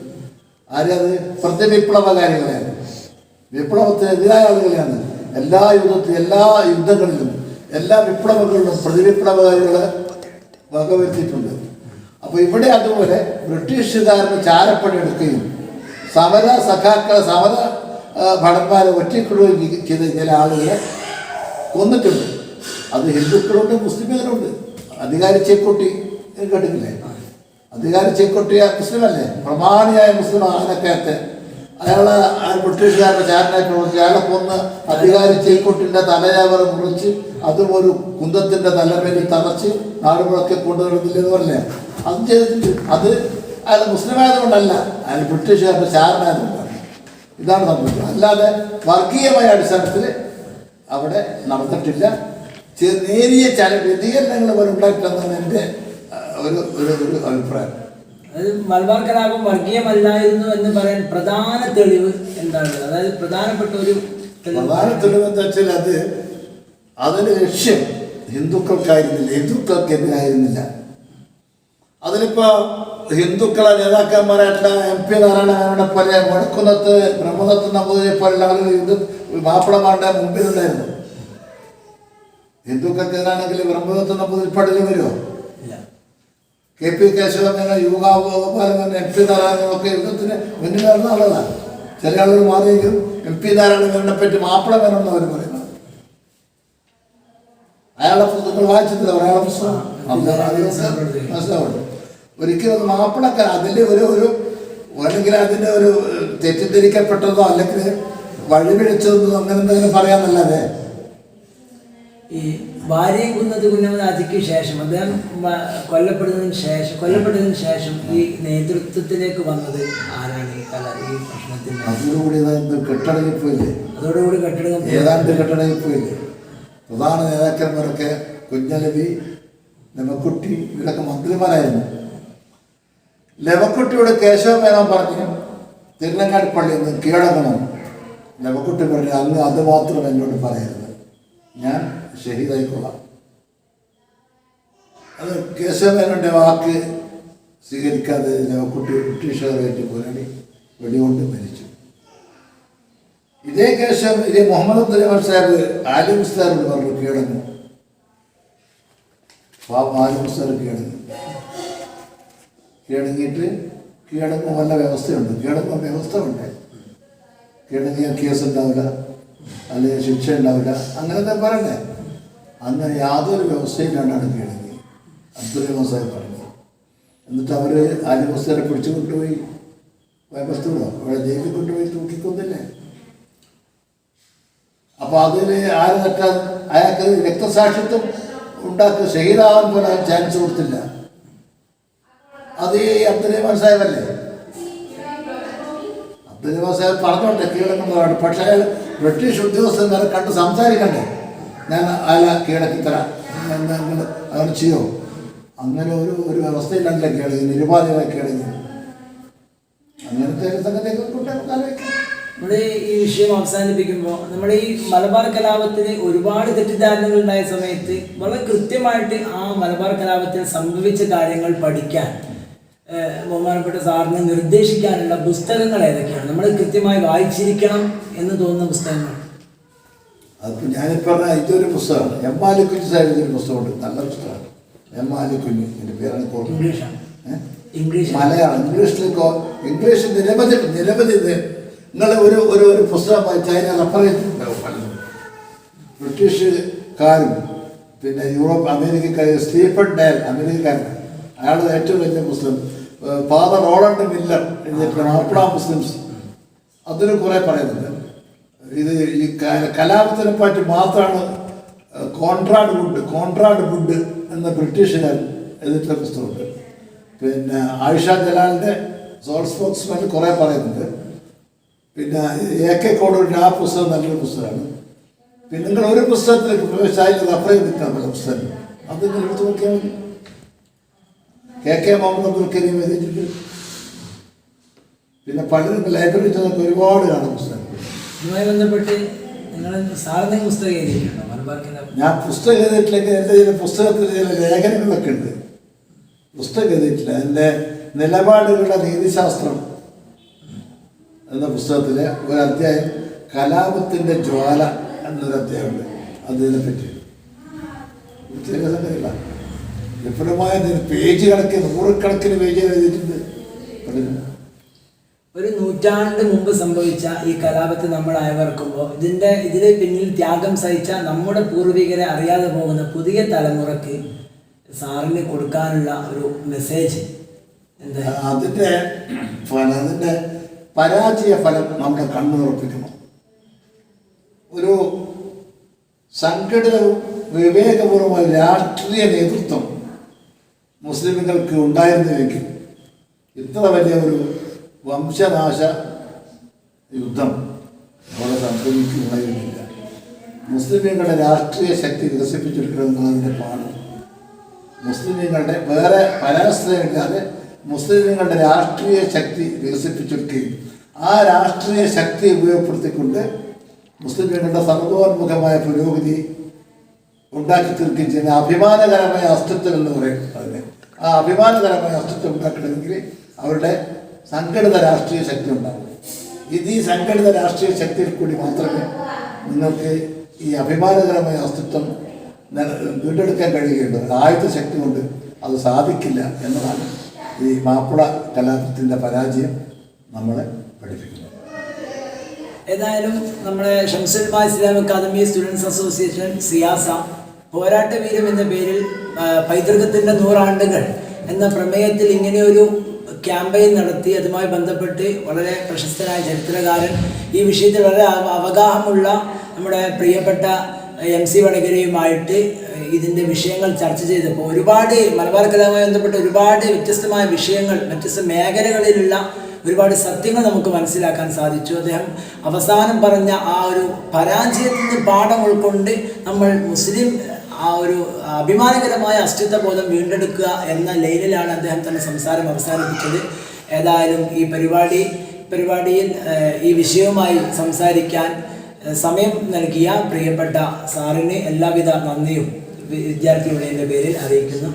ആരത്? പ്രതിവിപ്ലവകാരികളെയാണ്, വിപ്ലവത്തിനെതിരായ ആളുകളെയാണ്. എല്ലാ യുദ്ധങ്ങളിലും എല്ലാ വിപ്ലവങ്ങളിലും പ്രതിവിപ്ലവകാരികളെ വകവരുത്തിയിട്ടുണ്ട്. അപ്പോൾ ഇവിടെ അതുപോലെ ബ്രിട്ടീഷുകാരന് ചാരപ്പണി എടുക്കുകയും സമര ഭടന്മാരെ ഒറ്റക്കൊടുകയും ചെയ്ത ചില ആളുകളെ കൊന്നിട്ടുണ്ട്. അത് ഹിന്ദുക്കളുണ്ട്, മുസ്ലിമുകളുണ്ട്. അധികാരി ചേക്കോട്ടി കേട്ടിട്ടില്ലേ? അധികാരി ചേക്കോട്ടി മുസ്ലിമല്ലേ? പ്രമാണിയായ മുസ്ലിം ആനക്കയത്തെ അയാളെ ബ്രിട്ടീഷുകാരുടെ ചാരനായിട്ട് വിളിച്ച് അയാളെ കൊന്ന് അധികാരി ചേക്കോട്ടിൻ്റെ തലയാവർ മുറിച്ച് അതും ഒരു കുന്തത്തിൻ്റെ തലമേലിൽ തറച്ച് നാടുകളൊക്കെ കൊണ്ടുവരുന്നില്ലെന്ന് പറഞ്ഞേ അതും ചെയ്തിട്ടുണ്ട്. അത് അയാൾ മുസ്ലിം ആയതുകൊണ്ടല്ല, അയാൾ ബ്രിട്ടീഷുകാരുടെ ചാരനായതുകൊണ്ടാണ്. ഇതാണ് സംഭവിച്ചത്. അല്ലാതെ വർഗീയമായ അടിസ്ഥാനത്തിൽ അവിടെ നടന്നിട്ടില്ല. നേരിയ ചില വ്യതികരണങ്ങൾ അവർ ഉണ്ടാക്കില്ലെന്നാണ് എൻ്റെ ഒരു അഭിപ്രായം. അതായത് മലബാർ കലാപം വർഗീയമല്ലായിരുന്നു എന്ന് പറയാൻ പ്രധാന തെളിവ് എന്താണ്? അതായത് പ്രധാനപ്പെട്ട ഒരു പ്രധാന തെളിവ് എന്താ വെച്ചാൽ അതിന് ലക്ഷ്യം ഹിന്ദുക്കൾക്കായിരുന്നില്ല, ഹിന്ദുക്കൾക്കെതിരായിരുന്നില്ല. അതിലിപ്പോൾ ഹിന്ദുക്കളെ നേതാക്കന്മാരായിട്ടുള്ള MP നാരായണനെ പോലെ വടക്കുന്നത്ത് ബ്രഹ്മദത്ത് നമ്പൂതിരിയെ പോലുള്ള ആളുകൾ മാപ്പിളമാരുടെ മുമ്പിലുണ്ടായിരുന്നു. ഹിന്ദുക്കൾക്കെതിരാണെങ്കിൽ ബ്രഹ്മദത്ത് നമ്പൂതിരിപ്പാടിൽ വരുമോ? KP കേശവമേനോൻ, യുഗോപാലൻ, MP നാരായണനൊക്കെ യുദ്ധത്തിന് മുന്നിൽ നടന്ന ആളുകളാണ്. ചില ആളുകൾ മാറിയെങ്കിലും MP നാരായണനെ പറ്റി മാപ്പിള മേനോൻ അവർ പറയുന്നത്. അയാളുടെ പുസ്തകങ്ങൾ വായിച്ചിട്ടില്ല, അയാളുടെ പുസ്തകം മനസ്സിലാവുള്ളൂ. ഒരിക്കലും അത് മാപ്പിളക്കാർ അതിൻ്റെ ഒരു അല്ലെങ്കിൽ അതിൻ്റെ ഒരു തെറ്റിദ്ധരിക്കപ്പെട്ടതോ അല്ലെങ്കിൽ വഴിപിഴച്ചതെന്നോ അങ്ങനെ എന്തെങ്കിലും പറയാമെന്നല്ലാതെ. ഈ വാര്യംകുന്നത് കുഞ്ഞമ്മദാജിക്ക് ശേഷം അദ്ദേഹം കൊല്ലപ്പെട്ടതിന് ശേഷം ഈ നേതൃത്വത്തിലേക്ക് വന്നത് ആരാണ്? ഈ പ്രശ്നത്തിന് അതോടുകൂടി കെട്ടടങ്ങിപ്പോയില്ലേ? അതോടുകൂടി കെട്ടിടം ഏതാണ്ട് കെട്ടടങ്ങിപ്പോയില്ലേ? പ്രധാന നേതാക്കന്മാരൊക്കെ കുഞ്ഞലവി, ലെവക്കുട്ടി, ഇവരൊക്കെ മന്ത്രിമാരായിരുന്നു. ലെവക്കുട്ടിയോട് കേശവമേനോൻ പറഞ്ഞു തിരുനങ്ങാടി പള്ളിയിൽ നിന്ന് കീഴടങ്ങണം. ലെവക്കുട്ടി പറഞ്ഞു അങ്ങ് അത് മാത്രം എന്നോട് പറയരുത്, ഞാൻ ഷഹീദായിക്കൊള്ളാം. അത് കേശവമേനോൻ്റെ വാക്ക് സ്വീകരിക്കാതെ ലെവക്കുട്ടി ബ്രിട്ടീഷുകാരായിട്ട് പോരാടി വെടികൊണ്ട് മരിച്ചു. ഇതേ മുഹമ്മദ് അബ്ദുൽ ജമാൽ സാഹിബ് ആലിം ഉസ്താദിനോട് പറഞ്ഞു കീഴടങ്ങും. ആലിം ഉസ്താദ് കീഴടങ്ങും വല്ല വ്യവസ്ഥയുണ്ട്. കീഴടങ്ങും വ്യവസ്ഥ ഉണ്ട്. കീഴടങ്ങിയ കേസ് ഉണ്ടാവില്ല, അല്ലെങ്കിൽ ശിക്ഷ ഉണ്ടാവില്ല, അങ്ങനത്തെ പറയണ്ടേ. അങ്ങനെ യാതൊരു വ്യവസ്ഥയിലാണ് കീഴടങ്ങി അബ്ദുൽ ജമാൽ സാഹിബ് പറഞ്ഞത്. എന്നിട്ട് അവർ ആലിം ഉസ്താദിനെ പിടിച്ചു കൊണ്ടുപോയി വസ്തുവിടോ അവിടെ ജയിലിൽ കൊണ്ടുപോയി തൂക്കിക്കൊന്നില്ലേ. അപ്പോൾ അതിൽ ആര് തെറ്റാൻ അയാൾക്ക് രക്തസാക്ഷിത്വം ഉണ്ടാക്കി ഷഹീദാവാൻ പോലും ചാൻസ് കൊടുത്തില്ല. അത് ഈ അബ്ദുൽ ജമാൽ സാഹിബല്ലേ. അബ്ദുൽ ജമാൽ സാഹിബ് പറഞ്ഞോട്ടെ കീഴടക്കുന്നതാണ്. പക്ഷേ അയാൾ ബ്രിട്ടീഷ് ഉദ്യോഗസ്ഥന്മാരെ കണ്ട് സംസാരിക്കണ്ടേ, ഞാൻ അയാളെ കീഴടക്കിത്തരാം അങ്ങനെ ചെയ്യോ? അങ്ങനെ ഒരു വ്യവസ്ഥയിലല്ല കീഴടങ്ങി, നിരുപാധികമായി കീഴടങ്ങി. അങ്ങനത്തെ സംഗതിയൊക്കെ ആലോചിക്കാം. നമ്മുടെ ഈ വിഷയം അവസാനിപ്പിക്കുമ്പോൾ നമ്മുടെ ഈ മലബാർ കലാപത്തിന് ഒരുപാട് തെറ്റിദ്ധാരണകൾ ഉണ്ടായ സമയത്ത് വളരെ കൃത്യമായിട്ട് ആ മലബാർ കലാപത്തിൽ സംഭവിച്ച കാര്യങ്ങൾ പഠിക്കാൻ ബഹുമാനപ്പെട്ട സാറിന് നിർദ്ദേശിക്കാനുള്ള പുസ്തകങ്ങൾ ഏതൊക്കെയാണ് നമ്മൾ കൃത്യമായി വായിച്ചിരിക്കണം എന്ന് തോന്നുന്ന പുസ്തകങ്ങൾ? അതിപ്പോൾ ഞാനിപ്പോൾ പറഞ്ഞാൽ ഇതൊരു പുസ്തകമാണ്. എം ആലിക്കുഞ്ഞ് സാഹിബിൻ്റെ ഒരു പുസ്തകമുണ്ട്, നല്ല പുസ്തകമാണ്. എം ആലിക്കുഞ്ഞ്, എൻ്റെ പേരാണ് ഇംഗ്ലീഷാണ്, മലയാളം. ഇംഗ്ലീഷ് നിരവധി നിങ്ങൾ ഒരു പുസ്തകം വായിച്ചാൽ അതിനെ റെഫറൻസ് ഉണ്ടാവും. ബ്രിട്ടീഷുകാരും പിന്നെ അമേരിക്കക്കാരും സ്റ്റീഫൻ ഡയൽ അമേരിക്കക്കാരൻ, അയാളുടെ ഏറ്റവും വലിയ പുസ്തകം ഫാദർ റോളണ്ട് മില്ലർ എഴുതിയിട്ടുള്ള മാപ്പിള മുസ്ലിംസ്, അതിന് കുറേ പറയുന്നുണ്ട്. ഇത് ഈ കലാപത്തിനെ പറ്റി മാത്രമാണ് കോൺട്രാഡ് വുഡ് എന്ന ബ്രിട്ടീഷുകാരൻ എഴുതിയിട്ടുള്ള പുസ്തകമുണ്ട്. പിന്നെ ആയിഷ ജലാലിൻ്റെ സോൾ സ്പോക്സ്മാൻ കുറേ പറയുന്നുണ്ട്. പിന്നെ AK കോടൂരിൻ്റെ ആ പുസ്തകം നല്ലൊരു പുസ്തകമാണ്. പിന്നെ നിങ്ങൾ ഒരു പുസ്തകത്തിലേക്ക് പ്രവേശിച്ചാൽ റഫർ ചെയ്തിട്ടാണ് പല പുസ്തകം, അത് നിങ്ങൾ എടുത്ത് നോക്കിയാൽ മതി. KK മുഹമ്മദ് അബ്ദുൽ കരീം എഴുതിയിട്ടുണ്ട്. പിന്നെ പലരും ലൈബ്രറി ചെന്നൊക്കെ ഒരുപാട് കാണും പുസ്തകം. ഇതുമായി ബന്ധപ്പെട്ട് നിങ്ങൾ സാറിന് പുസ്തകം എഴുതിയിട്ടുണ്ടോ? ഞാൻ പുസ്തകം എഴുതിയിട്ടില്ലെങ്കിൽ എൻ്റെ ചില പുസ്തകത്തിൽ ചില ലേഖനങ്ങളൊക്കെ ഉണ്ട്. പുസ്തകം എഴുതിയിട്ടില്ല. എൻ്റെ നിലപാടുകളുടെ നീതിശാസ്ത്രം എന്ന പുസ്തകത്തിലെ ഒരു അധ്യായം കലാപത്തിൻ്റെ ജ്വാല എന്നൊരു അധ്യായമുണ്ട്. അതിനെപ്പറ്റി ചെറിയ സംഗതിയില്ല, വിപുലമായ പേജ് കണക്കിന് നൂറുകണക്കിന് പേജ് എഴുതിയിട്ടുണ്ട്. ഒരു നൂറ്റാണ്ട് മുമ്പ് സംഭവിച്ച ഈ കലാപത്തെ നമ്മൾ അയവിറക്കുമ്പോൾ ഇതിന് പിന്നിൽ ത്യാഗം സഹിച്ച നമ്മുടെ പൂർവികരെ അറിയാതെ പോകുന്ന പുതിയ തലമുറക്ക് സാറിന് കൊടുക്കാനുള്ള ഒരു മെസ്സേജ് എന്താ? അതിൻ്റെ പരാജയ ഫലം നമ്മുടെ കണ്ണുറപ്പിക്കണം. ഒരു സംഘടിതവും വിവേകപൂർവമായ രാഷ്ട്രീയ നേതൃത്വം മുസ്ലിമുകൾക്ക് ഉണ്ടായിരുന്നുവെങ്കിൽ ഇത്ര വലിയ ഒരു വംശനാശ യുദ്ധം അവിടെ സംഭവിക്കുമായിരുന്നില്ല. മുസ്ലിമുകളുടെ രാഷ്ട്രീയ ശക്തി വികസിപ്പിച്ചെടുക്കണമെന്നതിൻ്റെ പാട് മുസ്ലിമുകളുടെ വേറെ പരാശ്രയമില്ലാതെ മുസ്ലിമുകളുടെ രാഷ്ട്രീയ ശക്തി വികസിപ്പിച്ചെടുക്കുകയും ആ രാഷ്ട്രീയ ശക്തി ഉപയോഗപ്പെടുത്തിക്കൊണ്ട് മുസ്ലിമുകളുടെ സർവോന്മുഖമായ പുരോഗതി ഉണ്ടാക്കി തീർക്കുകയും ചെയ്യുന്ന അഭിമാനകരമായ അസ്തിത്വം എന്ന് പറയും. അതിന് ആ അഭിമാനകരമായ അസ്തിത്വം ഉണ്ടാക്കണമെങ്കിൽ അവരുടെ സംഘടിത രാഷ്ട്രീയ ശക്തി ഉണ്ടാകും. ഈ സംഘടിത രാഷ്ട്രീയ ശക്തിയിൽ കൂടി മാത്രമേ നിങ്ങൾക്ക് ഈ അഭിമാനകരമായ അസ്തിത്വം വീണ്ടെടുക്കാൻ കഴിയുകയുള്ളൂ. ആയുധ ശക്തി കൊണ്ട് അത് സാധിക്കില്ല എന്നതാണ് ഈ മാപ്പിള കലാപത്തിൻ്റെ പരാജയം നമ്മളെ പഠിപ്പിക്കുന്നത്. ഏതായാലും നമ്മുടെ ഷംസുൽ ഉലമ ഇസ്ലാമിക് അക്കാദമി സ്റ്റുഡൻസ് അസോസിയേഷൻ സിയാസ പോരാട്ട വീരം എന്ന പേരിൽ പൈതൃകത്തിൻ്റെ 100 ആണ്ടുകൾ എന്ന പ്രമേയത്തിൽ ഇങ്ങനെയൊരു ക്യാമ്പയിൻ നടത്തി അതുമായി ബന്ധപ്പെട്ട് വളരെ പ്രശസ്തനായ ചരിത്രകാരൻ ഈ വിഷയത്തിൽ വളരെ അവഗാഹമുള്ള നമ്മുടെ പ്രിയപ്പെട്ട MC വടകരയുമായിട്ട് ഇതിൻ്റെ വിഷയങ്ങൾ ചർച്ച ചെയ്തപ്പോൾ ഒരുപാട് മലബാർ കലാവുമായി ബന്ധപ്പെട്ട് ഒരുപാട് വ്യത്യസ്തമായ വിഷയങ്ങൾ വ്യത്യസ്ത മേഖലകളിലുള്ള ഒരുപാട് സത്യങ്ങൾ നമുക്ക് മനസ്സിലാക്കാൻ സാധിച്ചു. അദ്ദേഹം അവസാനം പറഞ്ഞ ആ ഒരു പരാജയത്തിൽ നിന്ന് പാഠം ഉൾക്കൊണ്ട് നമ്മൾ മുസ്ലിം ആ ഒരു അഭിമാനകരമായ അസ്തിത്വ ബോധം വീണ്ടെടുക്കുക എന്ന ലൈനിലാണ് അദ്ദേഹം തൻ്റെ സംസാരം അവസാനിപ്പിച്ചത്. ഏതായാലും ഈ പരിപാടിയിൽ ഈ വിഷയവുമായി സംസാരിക്കാൻ സമയം നൽകിയ പ്രിയപ്പെട്ട സാറിന് എല്ലാവിധ നന്ദിയും വിദ്യാർത്ഥി യൂണിയൻ്റെ പേരിൽ അറിയിക്കുന്നു.